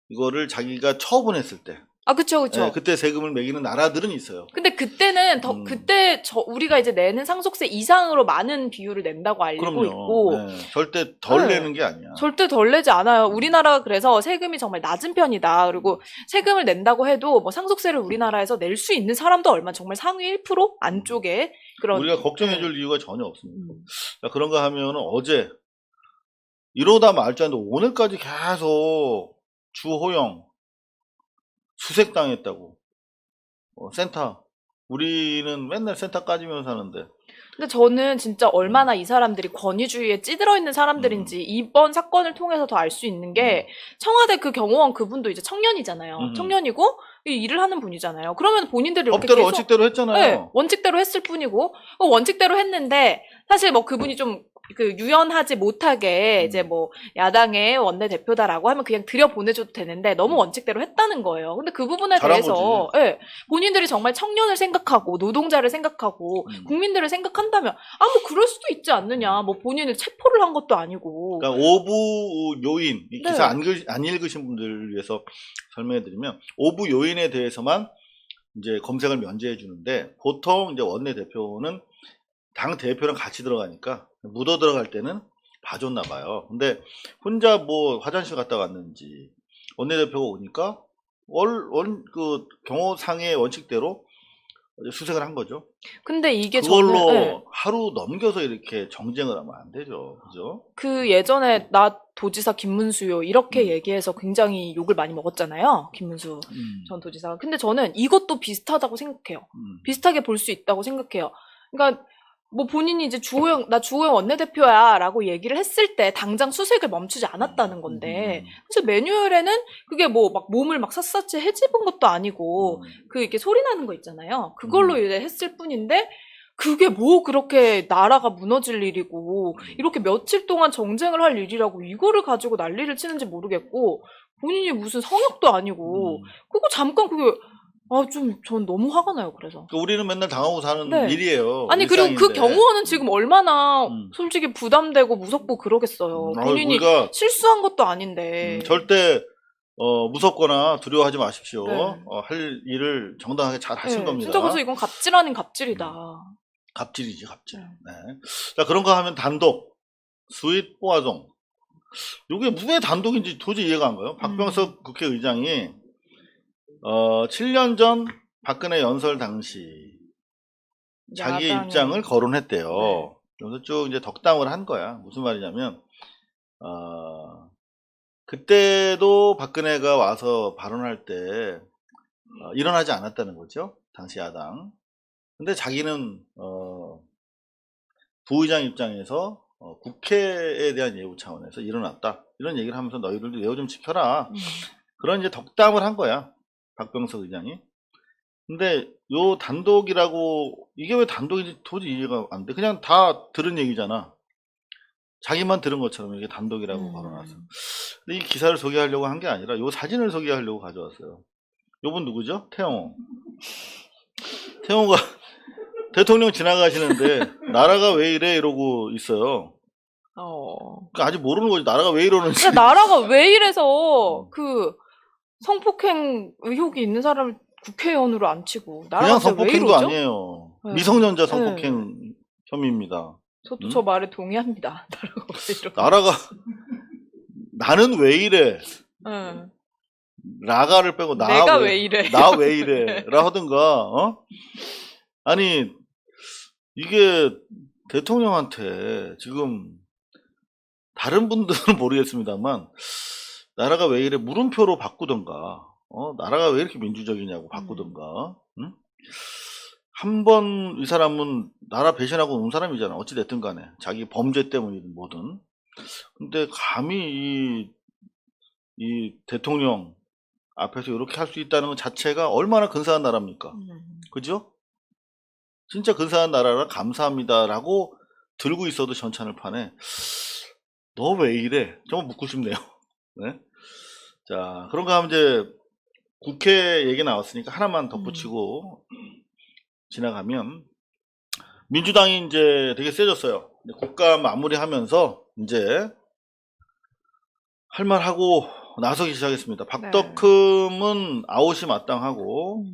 [SPEAKER 3] 이거를 자기가 처분했을 때
[SPEAKER 4] 그쵸.
[SPEAKER 3] 예, 그때 세금을 매기는 나라들은 있어요.
[SPEAKER 4] 근데 그때는 그때 우리가 이제 내는 상속세 이상으로 많은 비율을 낸다고 알고
[SPEAKER 3] 그럼요.
[SPEAKER 4] 있고,
[SPEAKER 3] 예, 절대 덜
[SPEAKER 4] 네.
[SPEAKER 3] 내는 게 아니야.
[SPEAKER 4] 절대 덜 내지 않아요. 우리나라가 그래서 세금이 정말 낮은 편이다. 그리고 세금을 낸다고 해도 뭐 상속세를 우리나라에서 낼 수 있는 사람도 얼마 정말 상위 1% 안쪽에 그런
[SPEAKER 3] 우리가 걱정해줄 이유가 전혀 없습니다. 자, 그런가 하면 어제 이러다 말 줄 알았는데 오늘까지 계속 주호영 수색당했다고. 센터. 우리는 맨날 센터 까지면서 사는데.
[SPEAKER 4] 근데 저는 진짜 얼마나 이 사람들이 권위주의에 찌들어 있는 사람들인지 이번 사건을 통해서 더 알 수 있는 게 청와대 그 경호원 그분도 이제 청년이잖아요. 청년이고 이 일을 하는 분이잖아요. 그러면 본인들이 이렇게
[SPEAKER 3] 법대로
[SPEAKER 4] 계속
[SPEAKER 3] 원칙대로 했잖아요.
[SPEAKER 4] 네, 원칙대로 했을 뿐이고 원칙대로 했는데 사실 뭐 그분이 좀 그 유연하지 못하게 이제 뭐 야당의 원내대표다라고 하면 그냥 들여보내줘도 되는데 너무 원칙대로 했다는 거예요. 근데 그 부분에
[SPEAKER 3] 잘한
[SPEAKER 4] 대해서 예, 본인들이 정말 청년을 생각하고 노동자를 생각하고 국민들을 생각한다면 뭐 그럴 수도 있지 않느냐. 뭐 본인을 체포를 한 것도 아니고.
[SPEAKER 3] 그러니까 오부 요인 이 기사
[SPEAKER 4] 네.
[SPEAKER 3] 안 읽으신 분들을 위해서 설명해드리면 오부 요인에 대해서만 이제 검색을 면제해 주는데 보통 이제 원내대표는 당 대표랑 같이 들어가니까 묻어 들어갈 때는 봐줬나 봐요. 근데 혼자 뭐 화장실 갔다 왔는지 원내대표가 오니까 그 경호상의 원칙대로 수색을 한 거죠.
[SPEAKER 4] 근데 이게
[SPEAKER 3] 그걸로
[SPEAKER 4] 저는 네.
[SPEAKER 3] 하루 넘겨서 이렇게 정쟁을 하면 안 되죠. 그죠?
[SPEAKER 4] 그 예전에 나 도지사 김문수요 이렇게 얘기해서 굉장히 욕을 많이 먹었잖아요. 김문수 전 도지사가. 근데 저는 이것도 비슷하다고 생각해요. 비슷하게 볼 수 있다고 생각해요. 그러니까 뭐 본인이 이제 나 주호영 원내대표야라고 얘기를 했을 때 당장 수색을 멈추지 않았다는 건데 사실 매뉴얼에는 그게 뭐 막 몸을 막 샅샅이 헤집은 것도 아니고 그 이렇게 소리 나는 거 있잖아요. 그걸로 이제 했을 뿐인데 그게 뭐 그렇게 나라가 무너질 일이고 이렇게 며칠 동안 정쟁을 할 일이라고 이거를 가지고 난리를 치는지 모르겠고 본인이 무슨 성역도 아니고 그거 잠깐 그게 전 너무 화가 나요, 그래서.
[SPEAKER 3] 그러니까 우리는 맨날 당하고 사는
[SPEAKER 4] 네.
[SPEAKER 3] 일이에요.
[SPEAKER 4] 아니, 그리고 그
[SPEAKER 3] 일상인데.
[SPEAKER 4] 경호원은 지금 얼마나 솔직히 부담되고 무섭고 그러겠어요. 본인이
[SPEAKER 3] 우리가
[SPEAKER 4] 실수한 것도 아닌데.
[SPEAKER 3] 절대 무섭거나 두려워하지 마십시오.
[SPEAKER 4] 네.
[SPEAKER 3] 할 일을 정당하게 잘 하실
[SPEAKER 4] 네,
[SPEAKER 3] 겁니다.
[SPEAKER 4] 진짜 그래서 이건 갑질 아닌 갑질이다.
[SPEAKER 3] 갑질이지, 갑질.
[SPEAKER 4] 네.
[SPEAKER 3] 네. 자, 그런 거 하면 단독, 스윗 보아종. 이게 왜 단독인지 도저히 이해가 안 가요. 박병석 국회의장이 7년 전 박근혜 연설 당시 자기
[SPEAKER 4] 야당에.
[SPEAKER 3] 입장을 거론했대요.
[SPEAKER 4] 네.
[SPEAKER 3] 그래서 쭉 이제 덕담을 한 거야. 무슨 말이냐면, 그때도 박근혜가 와서 발언할 때, 일어나지 않았다는 거죠. 당시 야당. 근데 자기는, 부의장 입장에서, 국회에 대한 예우 차원에서 일어났다. 이런 얘기를 하면서 너희들도 예우 좀 지켜라. 그런 이제 덕담을 한 거야. 박병석 의장이. 근데 요 단독이라고 이게 왜 단독인지 도저히 이해가 안 돼. 그냥 다 들은 얘기잖아. 자기만 들은 것처럼 이게 단독이라고 걸어놨어. 근데 이 기사를 소개하려고 한 게 아니라 요 사진을 소개하려고 가져왔어요. 요분 누구죠? 태영호. 태영호가 대통령 지나가시는데 나라가 왜 이래 이러고 있어요. 그러니까 아직 모르는 거지. 나라가 왜 이러는지.
[SPEAKER 4] 근데 나라가 왜 이래서 그 성폭행 의혹이 있는 사람을 국회의원으로 안 치고
[SPEAKER 3] 그냥
[SPEAKER 4] 나라가 왜
[SPEAKER 3] 성폭행도
[SPEAKER 4] 이러죠?
[SPEAKER 3] 아니에요.
[SPEAKER 4] 네.
[SPEAKER 3] 미성년자 성폭행 혐의입니다.
[SPEAKER 4] 저도 저 말에 동의합니다. 나라가 왜 이러?
[SPEAKER 3] 나라가 나는 왜 이래?
[SPEAKER 4] 네.
[SPEAKER 3] 라가를 빼고
[SPEAKER 4] 내가 왜 이래?
[SPEAKER 3] 나 왜 이래? 라 하든가. 아니 이게 대통령한테 지금 다른 분들은 모르겠습니다만 나라가 왜 이래 물음표로 바꾸던가 나라가 왜 이렇게 민주적이냐고 바꾸던가 한 번 이 사람은 나라 배신하고 온 사람이잖아. 어찌 됐든 간에 자기 범죄 때문이든 뭐든. 근데 감히 이 대통령 앞에서 이렇게 할 수 있다는 것 자체가 얼마나 근사한 나라입니까? 그죠? 진짜 근사한 나라라 감사합니다라고 들고 있어도 전찬을 파네. 너 왜 이래? 정말 묻고 싶네요. 네? 자, 그런가 하면 이제 국회 얘기 나왔으니까 하나만 덧붙이고 지나가면 민주당이 이제 되게 세졌어요. 국가 마무리하면서 이제 할 말하고 나서기 시작했습니다. 박덕흠은 아웃이 마땅하고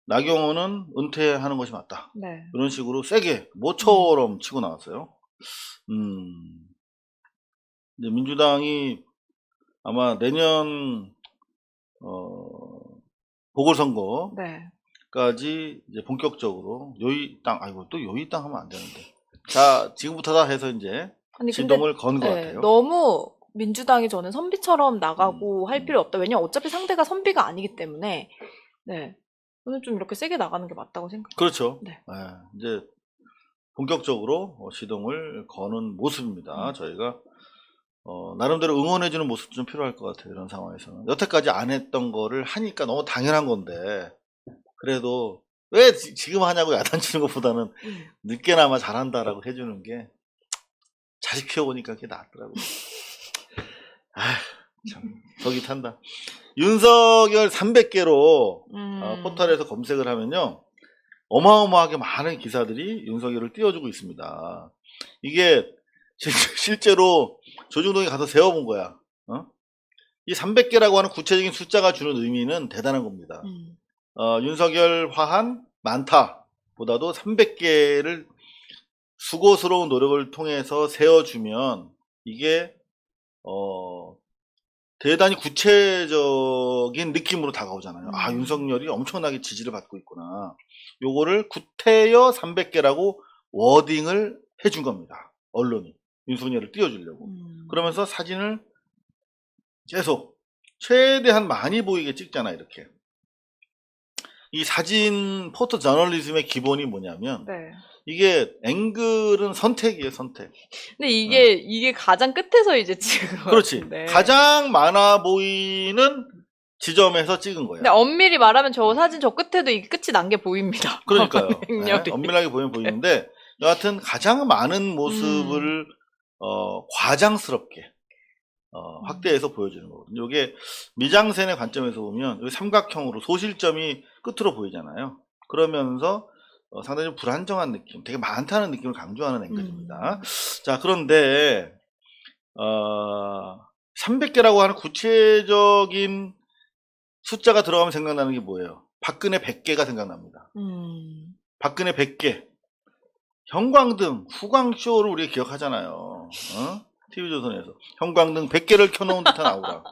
[SPEAKER 3] 나경원은 은퇴하는 것이 맞다.
[SPEAKER 4] 네.
[SPEAKER 3] 이런 식으로 세게 모처럼 치고 나왔어요. 이제 민주당이 아마 내년 보궐선거까지 이제 본격적으로 요이땅 또 요이땅 하면 안 되는데 자 지금부터다 해서 이제
[SPEAKER 4] 아니,
[SPEAKER 3] 진동을 건 것
[SPEAKER 4] 네,
[SPEAKER 3] 같아요.
[SPEAKER 4] 너무 민주당이 저는 선비처럼 나가고 할 필요 없다. 왜냐면 어차피 상대가 선비가 아니기 때문에. 네. 저는 좀 이렇게 세게 나가는 게 맞다고 생각해요.
[SPEAKER 3] 그렇죠.
[SPEAKER 4] 네.
[SPEAKER 3] 이제 본격적으로 시동을 거는 모습입니다. 저희가 나름대로 응원해주는 모습도 좀 필요할 것 같아요. 이런 상황에서는. 여태까지 안 했던 거를 하니까 너무 당연한 건데 그래도 왜 지금 하냐고 야단치는 것보다는 늦게나마 잘한다라고 해주는 게 자식 키워보니까 그게 낫더라고요. 참 속이 탄다. 윤석열 300개로 포털에서 검색을 하면요. 어마어마하게 많은 기사들이 윤석열을 띄워주고 있습니다. 이게 실제로 조중동에 가서 세워본 거야. 이 300개라고 하는 구체적인 숫자가 주는 의미는 대단한 겁니다. 윤석열 화한 많다 보다도 300개를 수고스러운 노력을 통해서 세워주면 이게 대단히 구체적인 느낌으로 다가오잖아요. 윤석열이 엄청나게 지지를 받고 있구나. 요거를 구태여 300개라고 워딩을 해준 겁니다. 언론이. 윤석열을 띄워주려고. 그러면서 사진을 계속 최대한 많이 보이게 찍잖아, 이렇게. 이 사진 포토 저널리즘의 기본이 뭐냐면,
[SPEAKER 4] 네.
[SPEAKER 3] 이게 앵글은 선택이에요, 선택.
[SPEAKER 4] 근데 이게 가장 끝에서 이제 찍은 거
[SPEAKER 3] 그렇지.
[SPEAKER 4] 같은데.
[SPEAKER 3] 가장 많아 보이는 지점에서 찍은 거예요.
[SPEAKER 4] 근데 엄밀히 말하면 저 사진 저 끝에도 이 끝이 난 게 보입니다.
[SPEAKER 3] 그러니까요.
[SPEAKER 4] 행렬이.
[SPEAKER 3] 엄밀하게 보이면 보이는데 여하튼 가장 많은 모습을 과장스럽게 확대해서 보여주는 거거든요. 이게 미장센의 관점에서 보면 여기 삼각형으로 소실점이 끝으로 보이잖아요. 그러면서 상당히 좀 불안정한 느낌, 되게 많다는 느낌을 강조하는 앵글입니다. 자, 그런데 300개라고 하는 구체적인 숫자가 들어가면 생각나는 게 뭐예요? 박근혜 100개가 생각납니다. 박근혜 100개. 형광등, 후광쇼를 우리가 기억하잖아요. TV조선에서. 형광등 100개를 켜놓은 듯한 아우라.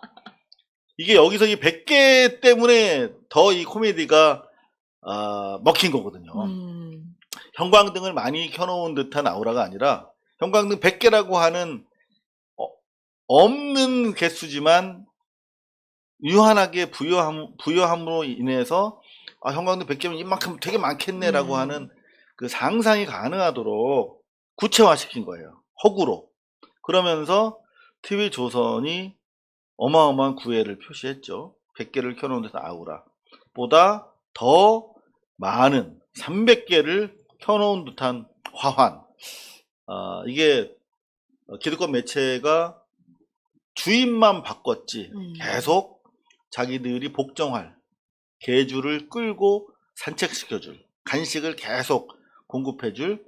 [SPEAKER 3] 이게 여기서 이 100개 때문에 더 이 코미디가 먹힌 거거든요. 형광등을 많이 켜놓은 듯한 아우라가 아니라 형광등 100개라고 하는 없는 개수지만 유한하게 부여함으로 인해서 형광등 100개면 이만큼 되게 많겠네라고 하는 그 상상이 가능하도록 구체화시킨 거예요. 허구로. 그러면서 TV조선이 어마어마한 구애를 표시했죠. 100개를 켜놓은 듯한 아우라 보다 더 많은 300개를 켜놓은 듯한 화환. 이게 기득권 매체가 주인만 바꿨지 계속 자기들이 복종할 개주를 끌고 산책시켜줄 간식을 계속 공급해줄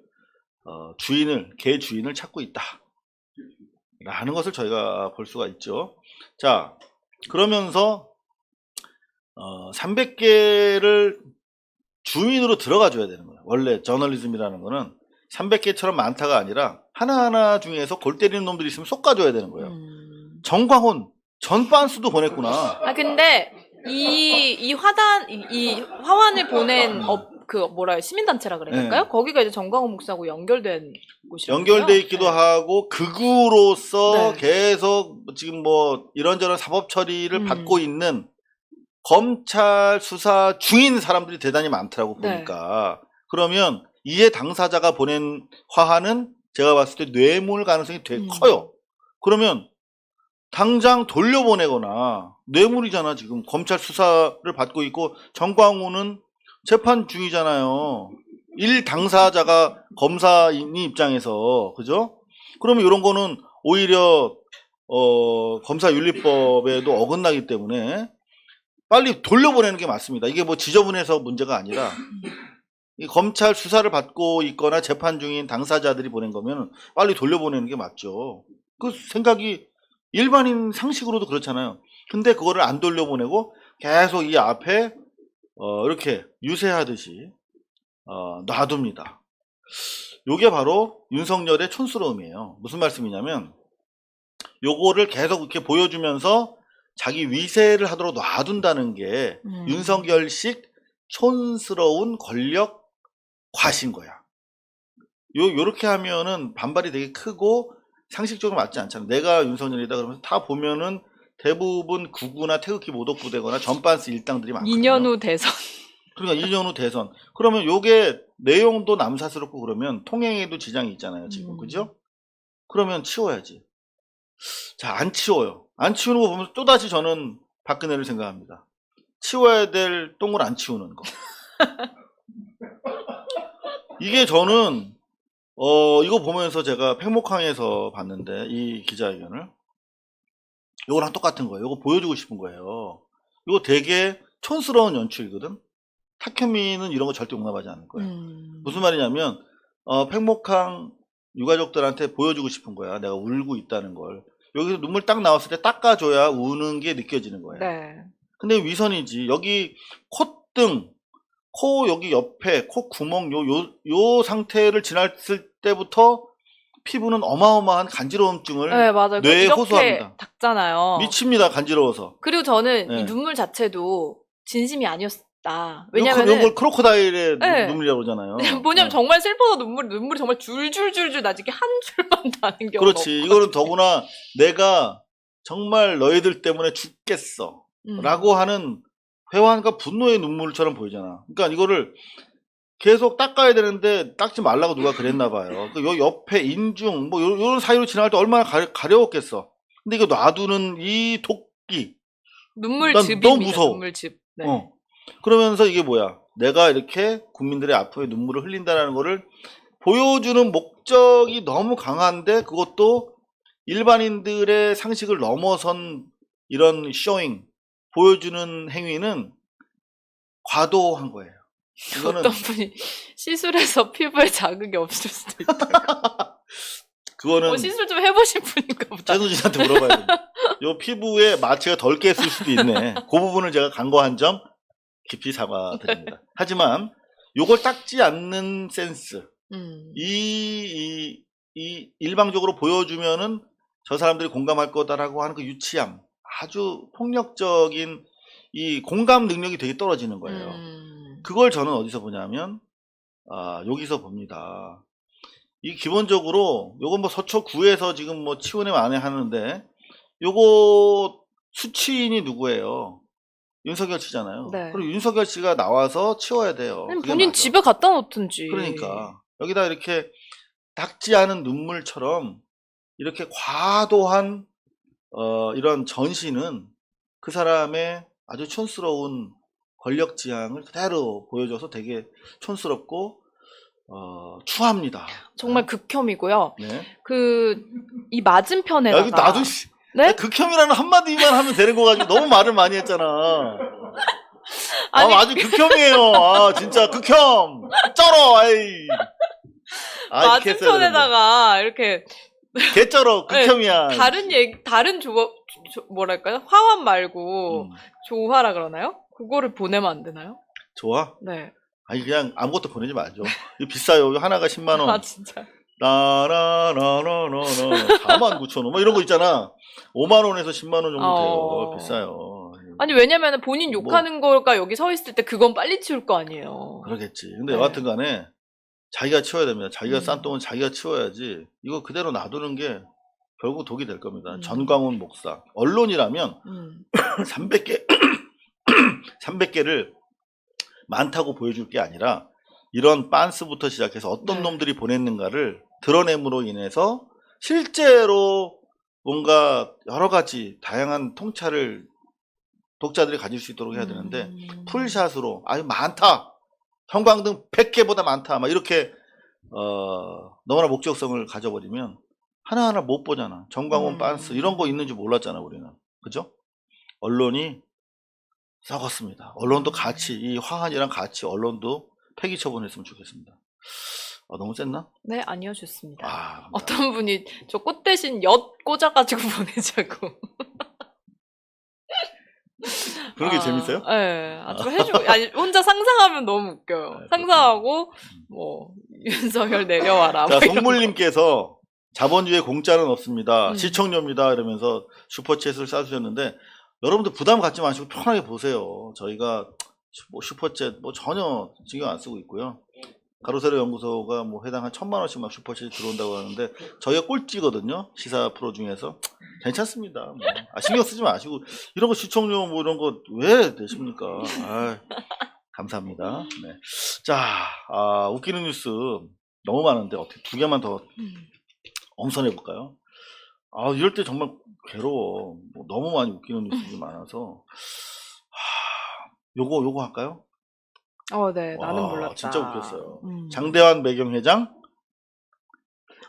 [SPEAKER 3] 개 주인을 찾고 있다 라는 것을 저희가 볼 수가 있죠. 자, 그러면서 300개를 주인으로 들어가 줘야 되는 거예요. 원래 저널리즘이라는 거는 300개처럼 많다가 아니라 하나하나 중에서 골 때리는 놈들이 있으면 쏙가줘야 되는 거예요. 정광훈 전반수도 보냈구나.
[SPEAKER 4] 근데 이 화환을 보낸 시민단체라 그럴까요?
[SPEAKER 3] 네.
[SPEAKER 4] 거기가 이제 정광훈 목사하고 연결된 곳이에요.
[SPEAKER 3] 연결돼 있기도 하고 극우로서
[SPEAKER 4] 네.
[SPEAKER 3] 계속 지금 뭐 이런저런 사법 처리를 받고 있는 검찰 수사 중인 사람들이 대단히 많더라고 보니까. 그러면 이해 당사자가 보낸 화환은 제가 봤을 때 뇌물 가능성이 되게 커요. 그러면 당장 돌려보내거나 뇌물이잖아. 지금 검찰 수사를 받고 있고 정광훈은 재판 중이잖아요. 일 당사자가 검사인 입장에서 그죠? 그러면 이런 거는 오히려 검사윤리법에도 어긋나기 때문에 빨리 돌려보내는 게 맞습니다. 이게 뭐 지저분해서 문제가 아니라 이 검찰 수사를 받고 있거나 재판 중인 당사자들이 보낸 거면 빨리 돌려보내는 게 맞죠. 그 생각이 일반인 상식으로도 그렇잖아요. 근데 그거를 안 돌려보내고 계속 이 앞에 이렇게 유세하듯이 놔둡니다. 요게 바로 윤석열의 촌스러움이에요. 무슨 말씀이냐면 요거를 계속 이렇게 보여주면서 자기 위세를 하도록 놔둔다는 게 윤석열식 촌스러운 권력 과신 거야. 요렇게 하면은 반발이 되게 크고 상식적으로 맞지 않잖아. 내가 윤석열이다 그러면서 다 보면은 대부분 구구나 태극기 모독부대거나 전반스 일당들이 많거든요.
[SPEAKER 4] 2년 후 대선.
[SPEAKER 3] 그러니까 2년 후 대선. 그러면 요게 내용도 남사스럽고 그러면 통행에도 지장이 있잖아요. 지금. 그죠? 그러면 치워야지. 자, 안 치워요. 안 치우는 거 보면서 또다시 저는 박근혜를 생각합니다. 치워야 될 똥을 안 치우는 거. 이게 저는 이거 보면서 제가 팽목항에서 봤는데 이 기자회견을 요거랑 똑같은 거예요. 요거 보여주고 싶은 거예요. 이거 되게 촌스러운 연출이거든. 탁현민은 이런 거 절대 용납하지 않을 거예요. 무슨 말이냐면 팽목항 유가족들한테 보여주고 싶은 거야. 내가 울고 있다는 걸. 여기서 눈물 딱 나왔을 때 닦아줘야 우는 게 느껴지는 거예요.
[SPEAKER 4] 네.
[SPEAKER 3] 근데 위선이지. 여기 콧등, 코 여기 옆에 코 구멍 요 상태를 지났을 때부터 피부는 어마어마한 간지러움증을
[SPEAKER 4] 네, 맞아요.
[SPEAKER 3] 뇌에
[SPEAKER 4] 이렇게
[SPEAKER 3] 호소합니다.
[SPEAKER 4] 닦잖아요.
[SPEAKER 3] 미칩니다. 간지러워서.
[SPEAKER 4] 그리고 저는
[SPEAKER 3] 네.
[SPEAKER 4] 이 눈물 자체도 진심이 아니었다.
[SPEAKER 3] 이걸
[SPEAKER 4] 왜냐면은
[SPEAKER 3] 크로코다일의
[SPEAKER 4] 네.
[SPEAKER 3] 눈물이라고 그러잖아요.
[SPEAKER 4] 뭐냐면
[SPEAKER 3] 네.
[SPEAKER 4] 정말 슬퍼서 눈물이 정말 줄줄줄줄 나지 이게 한 줄만 나는 경우가
[SPEAKER 3] 그렇지. 이거는 더구나 내가 정말 너희들 때문에 죽겠어. 라고 하는 회환과 분노의 눈물처럼 보이잖아. 그러니까 이거를 계속 닦아야 되는데 닦지 말라고 누가 그랬나 봐요. 요 옆에 인중 뭐 요런 사이로 지나갈 때 얼마나 가려웠겠어. 근데 이거 놔두는 이 도끼. 난 너무
[SPEAKER 4] 눈물즙입니다.
[SPEAKER 3] 무서워.
[SPEAKER 4] 눈물즙. 네.
[SPEAKER 3] 그러면서 이게 뭐야? 내가 이렇게 국민들의 아픔에 눈물을 흘린다는 거를 보여주는 목적이 너무 강한데 그것도 일반인들의 상식을 넘어선 이런 쇼잉, 보여주는 행위는 과도한 거예요. 이거는
[SPEAKER 4] 어떤 분이 시술해서 피부에 자극이 없을 수도 있다.
[SPEAKER 3] 그거는
[SPEAKER 4] 시술 좀 해보신 분인가 보다.
[SPEAKER 3] 최순실한테 물어봐야 됩니다. 요 피부에 마취가 덜 깼을 수도 있네. 그 부분을 제가 간과한 점 깊이 사과드립니다. 하지만 요걸 닦지 않는 센스, 이 일방적으로 보여주면은 저 사람들이 공감할 거다라고 하는 그 유치함, 아주 폭력적인 이 공감 능력이 되게 떨어지는 거예요. 그걸 저는 어디서 보냐면 여기서 봅니다. 이 기본적으로 요건 뭐 서초구에서 지금 뭐 치원에 안에 하는데 요거 수취인이 누구예요? 윤석열 씨잖아요.
[SPEAKER 4] 네.
[SPEAKER 3] 그리고 윤석열 씨가 나와서 치워야 돼요. 그게
[SPEAKER 4] 본인
[SPEAKER 3] 맞아.
[SPEAKER 4] 집에 갖다 놓든지.
[SPEAKER 3] 그러니까 여기다 이렇게 닦지 않은 눈물처럼 이렇게 과도한 이런 전시는 그 사람의 아주 촌스러운 권력 지향을 그대로 보여줘서 되게 촌스럽고 추합니다.
[SPEAKER 4] 정말 극혐이고요.
[SPEAKER 3] 네.
[SPEAKER 4] 이 맞은편에다가.
[SPEAKER 3] 여기 나도
[SPEAKER 4] 네?
[SPEAKER 3] 극혐이라는 한마디만 하면 되는 거 가지고 너무 말을 많이 했잖아.
[SPEAKER 4] 아니,
[SPEAKER 3] 아주 극혐이에요. 진짜 극혐. 쩔어. 아이.
[SPEAKER 4] 맞은편에다가 이렇게
[SPEAKER 3] 개쩔어. 극혐이야.
[SPEAKER 4] 다른 뭐랄까요? 화환 말고 조화라 그러나요? 그거를 보내면 안 되나요?
[SPEAKER 3] 좋아?
[SPEAKER 4] 네.
[SPEAKER 3] 아니 그냥 아무것도 보내지 말죠. 이거 비싸요. 이거 하나가 10만 원.
[SPEAKER 4] 아 진짜.
[SPEAKER 3] 나나나나나나 49,000원 뭐 이런 거 있잖아. 5만 원에서 10만 원 정도 돼요. 비싸요.
[SPEAKER 4] 아니 왜냐면 본인 욕하는 거가 여기 서 있을 때 그건 빨리 치울 거 아니에요.
[SPEAKER 3] 그러겠지. 근데
[SPEAKER 4] 네.
[SPEAKER 3] 여하튼 간에 자기가 치워야 됩니다. 자기가 싼 똥은 자기가 치워야지. 이거 그대로 놔두는 게 결국 독이 될 겁니다. 전광훈 목사. 언론이라면 300개 300개를 많다고 보여줄 게 아니라 이런 빤스부터 시작해서 어떤 놈들이 보냈는가를 드러냄으로 인해서 실제로 뭔가 여러 가지 다양한 통찰을 독자들이 가질 수 있도록 해야 되는데 풀샷으로 아유 많다. 형광등 100개보다 많다. 막 이렇게 너무나 목적성을 가져버리면 하나하나 못 보잖아. 정광훈 빤스 이런 거 있는지 몰랐잖아 우리는. 그죠? 언론이 썩었습니다. 언론도 같이 이 화환이랑 같이 언론도 폐기 처분했으면 좋겠습니다. 너무 셌나?
[SPEAKER 4] 네, 아니요, 좋습니다.
[SPEAKER 3] 아,
[SPEAKER 4] 어떤 분이 저 꽃 대신 엿 꽂아가지고 보내자고.
[SPEAKER 3] 그런 게 재밌어요?
[SPEAKER 4] 네, 좀 해주고. 아니, 혼자 상상하면 너무 웃겨요. 상상하고, 뭐, 윤석열 내려와라.
[SPEAKER 3] 자,
[SPEAKER 4] 뭐 이런
[SPEAKER 3] 송물님께서 자본주의에 공짜는 없습니다. 시청료입니다. 이러면서 슈퍼챗을 쏴주셨는데 여러분들 부담 갖지 마시고 편하게 보세요. 저희가 뭐 슈퍼챗 뭐 전혀 신경 안 쓰고 있고요. 가로세로 연구소가 뭐 회당 한 1,000만 원씩 막 슈퍼챗 들어온다고 하는데 저희가 꼴찌거든요. 시사 프로 중에서. 괜찮습니다. 뭐. 신경 쓰지 마시고 이런 거 시청료 뭐 이런 거 왜 내십니까? 감사합니다. 네. 자, 웃기는 뉴스 너무 많은데 어떻게 2개만 더 엄선해 볼까요? 이럴 때 정말 괴로워. 뭐 너무 많이 웃기는 뉴스들이 많아서 요거 할까요?
[SPEAKER 4] 네. 나는
[SPEAKER 3] 와,
[SPEAKER 4] 몰랐다.
[SPEAKER 3] 진짜 웃겼어요. 장대환 매경회장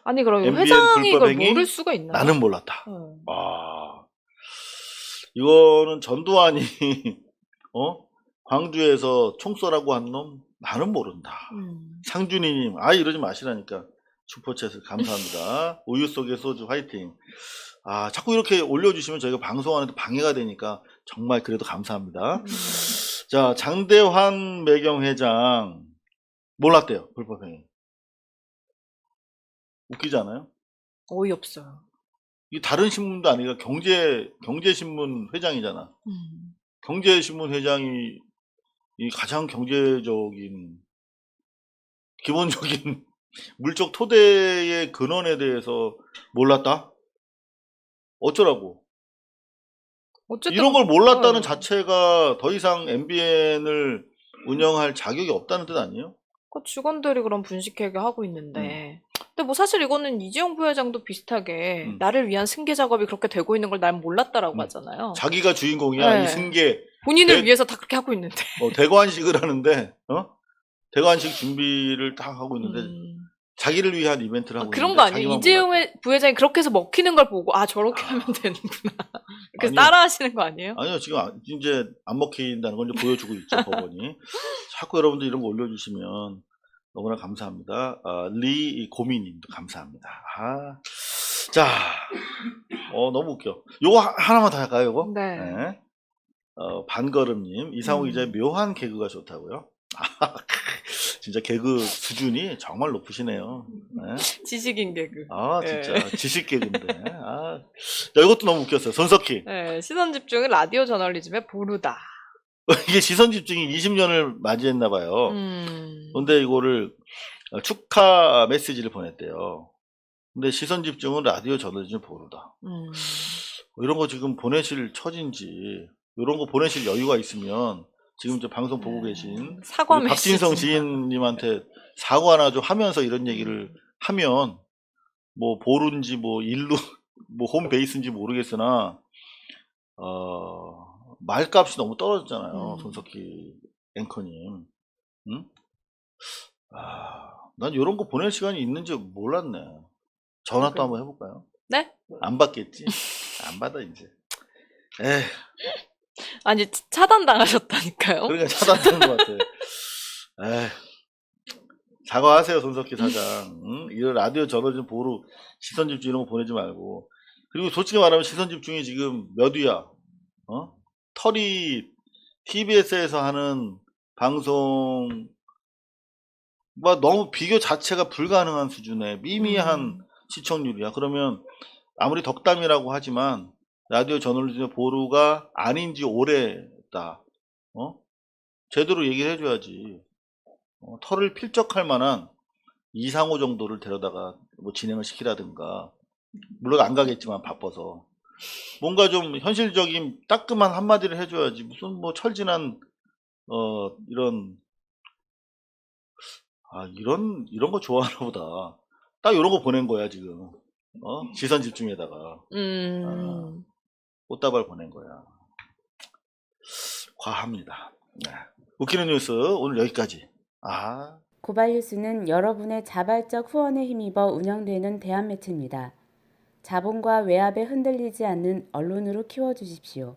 [SPEAKER 4] 아니 그럼
[SPEAKER 3] MBN
[SPEAKER 4] 회장이 이걸
[SPEAKER 3] 불법행위?
[SPEAKER 4] 모를 수가 있나요?
[SPEAKER 3] 나는 몰랐다. 이거는 전두환이 광주에서 총 쏘라고 한 놈 나는 모른다. 상준이님 이러지 마시라니까 슈퍼챗을 감사합니다. 우유 속의 소주 화이팅. 자꾸 이렇게 올려주시면 저희가 방송하는데 방해가 되니까 정말 그래도 감사합니다. 자, 장대환 매경회장 몰랐대요. 불법행위. 웃기지 않아요?
[SPEAKER 4] 어이없어요.
[SPEAKER 3] 이 다른 신문도 아니라 경제신문 회장이잖아. 경제신문 회장이 이 가장 경제적인 기본적인 물적 토대의 근원에 대해서 몰랐다? 어쩌라고?
[SPEAKER 4] 어쨌든
[SPEAKER 3] 이런 걸 몰랐다는
[SPEAKER 4] 네.
[SPEAKER 3] 자체가 더 이상 MBN을 운영할 자격이 없다는 뜻 아니에요?
[SPEAKER 4] 직원들이 그런 분식회계 하고 있는데 근데 뭐 사실 이거는 이재용 부회장도 비슷하게 나를 위한 승계 작업이 그렇게 되고 있는 걸 난 몰랐다라고 하잖아요.
[SPEAKER 3] 자기가 주인공이야.
[SPEAKER 4] 네.
[SPEAKER 3] 이 승계
[SPEAKER 4] 본인을 위해서 다 그렇게 하고 있는데.
[SPEAKER 3] 대관식을 하는데 대관식 준비를 다 하고 있는데 자기를 위한 이벤트를 하고
[SPEAKER 4] 그런
[SPEAKER 3] 있는데
[SPEAKER 4] 거 아니에요?
[SPEAKER 3] 자기만
[SPEAKER 4] 이재용
[SPEAKER 3] 몰랐대.
[SPEAKER 4] 부회장이 그렇게 해서 먹히는 걸 보고 저렇게 하면 되는구나. 그래서
[SPEAKER 3] 아니요.
[SPEAKER 4] 따라 하시는 거 아니에요?
[SPEAKER 3] 아니요, 지금 이제 안 먹힌다는 걸 이제 보여주고 있죠, 법원이. 자꾸 여러분들 이런 거 올려주시면 너무나 감사합니다. 리 고미님도 감사합니다. 자, 너무 웃겨. 요거 하나만 더 할까요, 요거?
[SPEAKER 4] 네.
[SPEAKER 3] 반걸음님, 이상우 기자의 묘한 개그가 좋다고요? 진짜 개그 수준이 정말 높으시네요. 네.
[SPEAKER 4] 지식인 개그.
[SPEAKER 3] 진짜
[SPEAKER 4] 네.
[SPEAKER 3] 지식 개그인데. 야, 이것도 너무 웃겼어요. 손석희.
[SPEAKER 4] 네, 시선 집중은 라디오 저널리즘의 보루다.
[SPEAKER 3] 이게 시선 집중이 20년을 맞이했나 봐요.
[SPEAKER 4] 음.
[SPEAKER 3] 근데 이거를 축하 메시지를 보냈대요. 근데 시선 집중은 라디오 저널리즘 보루다. 이런 거 지금 보내실 처지인지, 이런 거 보내실 여유가 있으면 지금 저 방송 보고 계신
[SPEAKER 4] 사과
[SPEAKER 3] 우리 박진성
[SPEAKER 4] 메시지.
[SPEAKER 3] 지인님한테 사과나 좀 하면서 이런 얘기를 하면 뭐 보루인지 뭐 일루 뭐 홈베이스인지 모르겠으나 말값이 너무 떨어졌잖아요. 손석희 앵커님. 응? 난 이런 거 보낼 시간이 있는지 몰랐네. 전화 또 한번 해볼까요?
[SPEAKER 4] 네?
[SPEAKER 3] 안 받겠지? 안 받아 이제. 에휴.
[SPEAKER 4] 아니 차단당하셨다니까요.
[SPEAKER 3] 그러니까 차단된 것 같아. 에휴. 사과하세요, 손석희 사장. 응? 이런 라디오 저널리즘 보루 시선 집중 이런 거 보내지 말고. 그리고 솔직히 말하면 시선 집중이 지금 몇 위야? 털이 TBS에서 하는 방송 너무 비교 자체가 불가능한 수준의 미미한 시청률이야. 그러면 아무리 덕담이라고 하지만 라디오 저널리즘의 보루가 아닌 지 오래다. 제대로 얘기를 해줘야지. 털을 필적할 만한 이상호 정도를 데려다가 뭐 진행을 시키라든가. 물론 안 가겠지만 바빠서. 뭔가 좀 현실적인 따끔한 한마디를 해줘야지. 무슨 뭐 철진한 이런 이런 거 좋아하나 보다. 딱 이런 거 보낸 거야 지금. 시선 집중에다가 꽃다발 보낸 거야. 과합니다. 네. 웃기는 뉴스 오늘 여기까지.
[SPEAKER 5] 고발뉴스는 여러분의 자발적 후원에 힘입어 운영되는 대한매체입니다. 자본과 외압에 흔들리지 않는 언론으로 키워주십시오.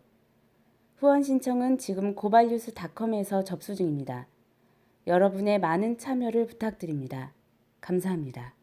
[SPEAKER 5] 후원 신청은 지금 고발뉴스닷컴에서 접수 중입니다. 여러분의 많은 참여를 부탁드립니다. 감사합니다.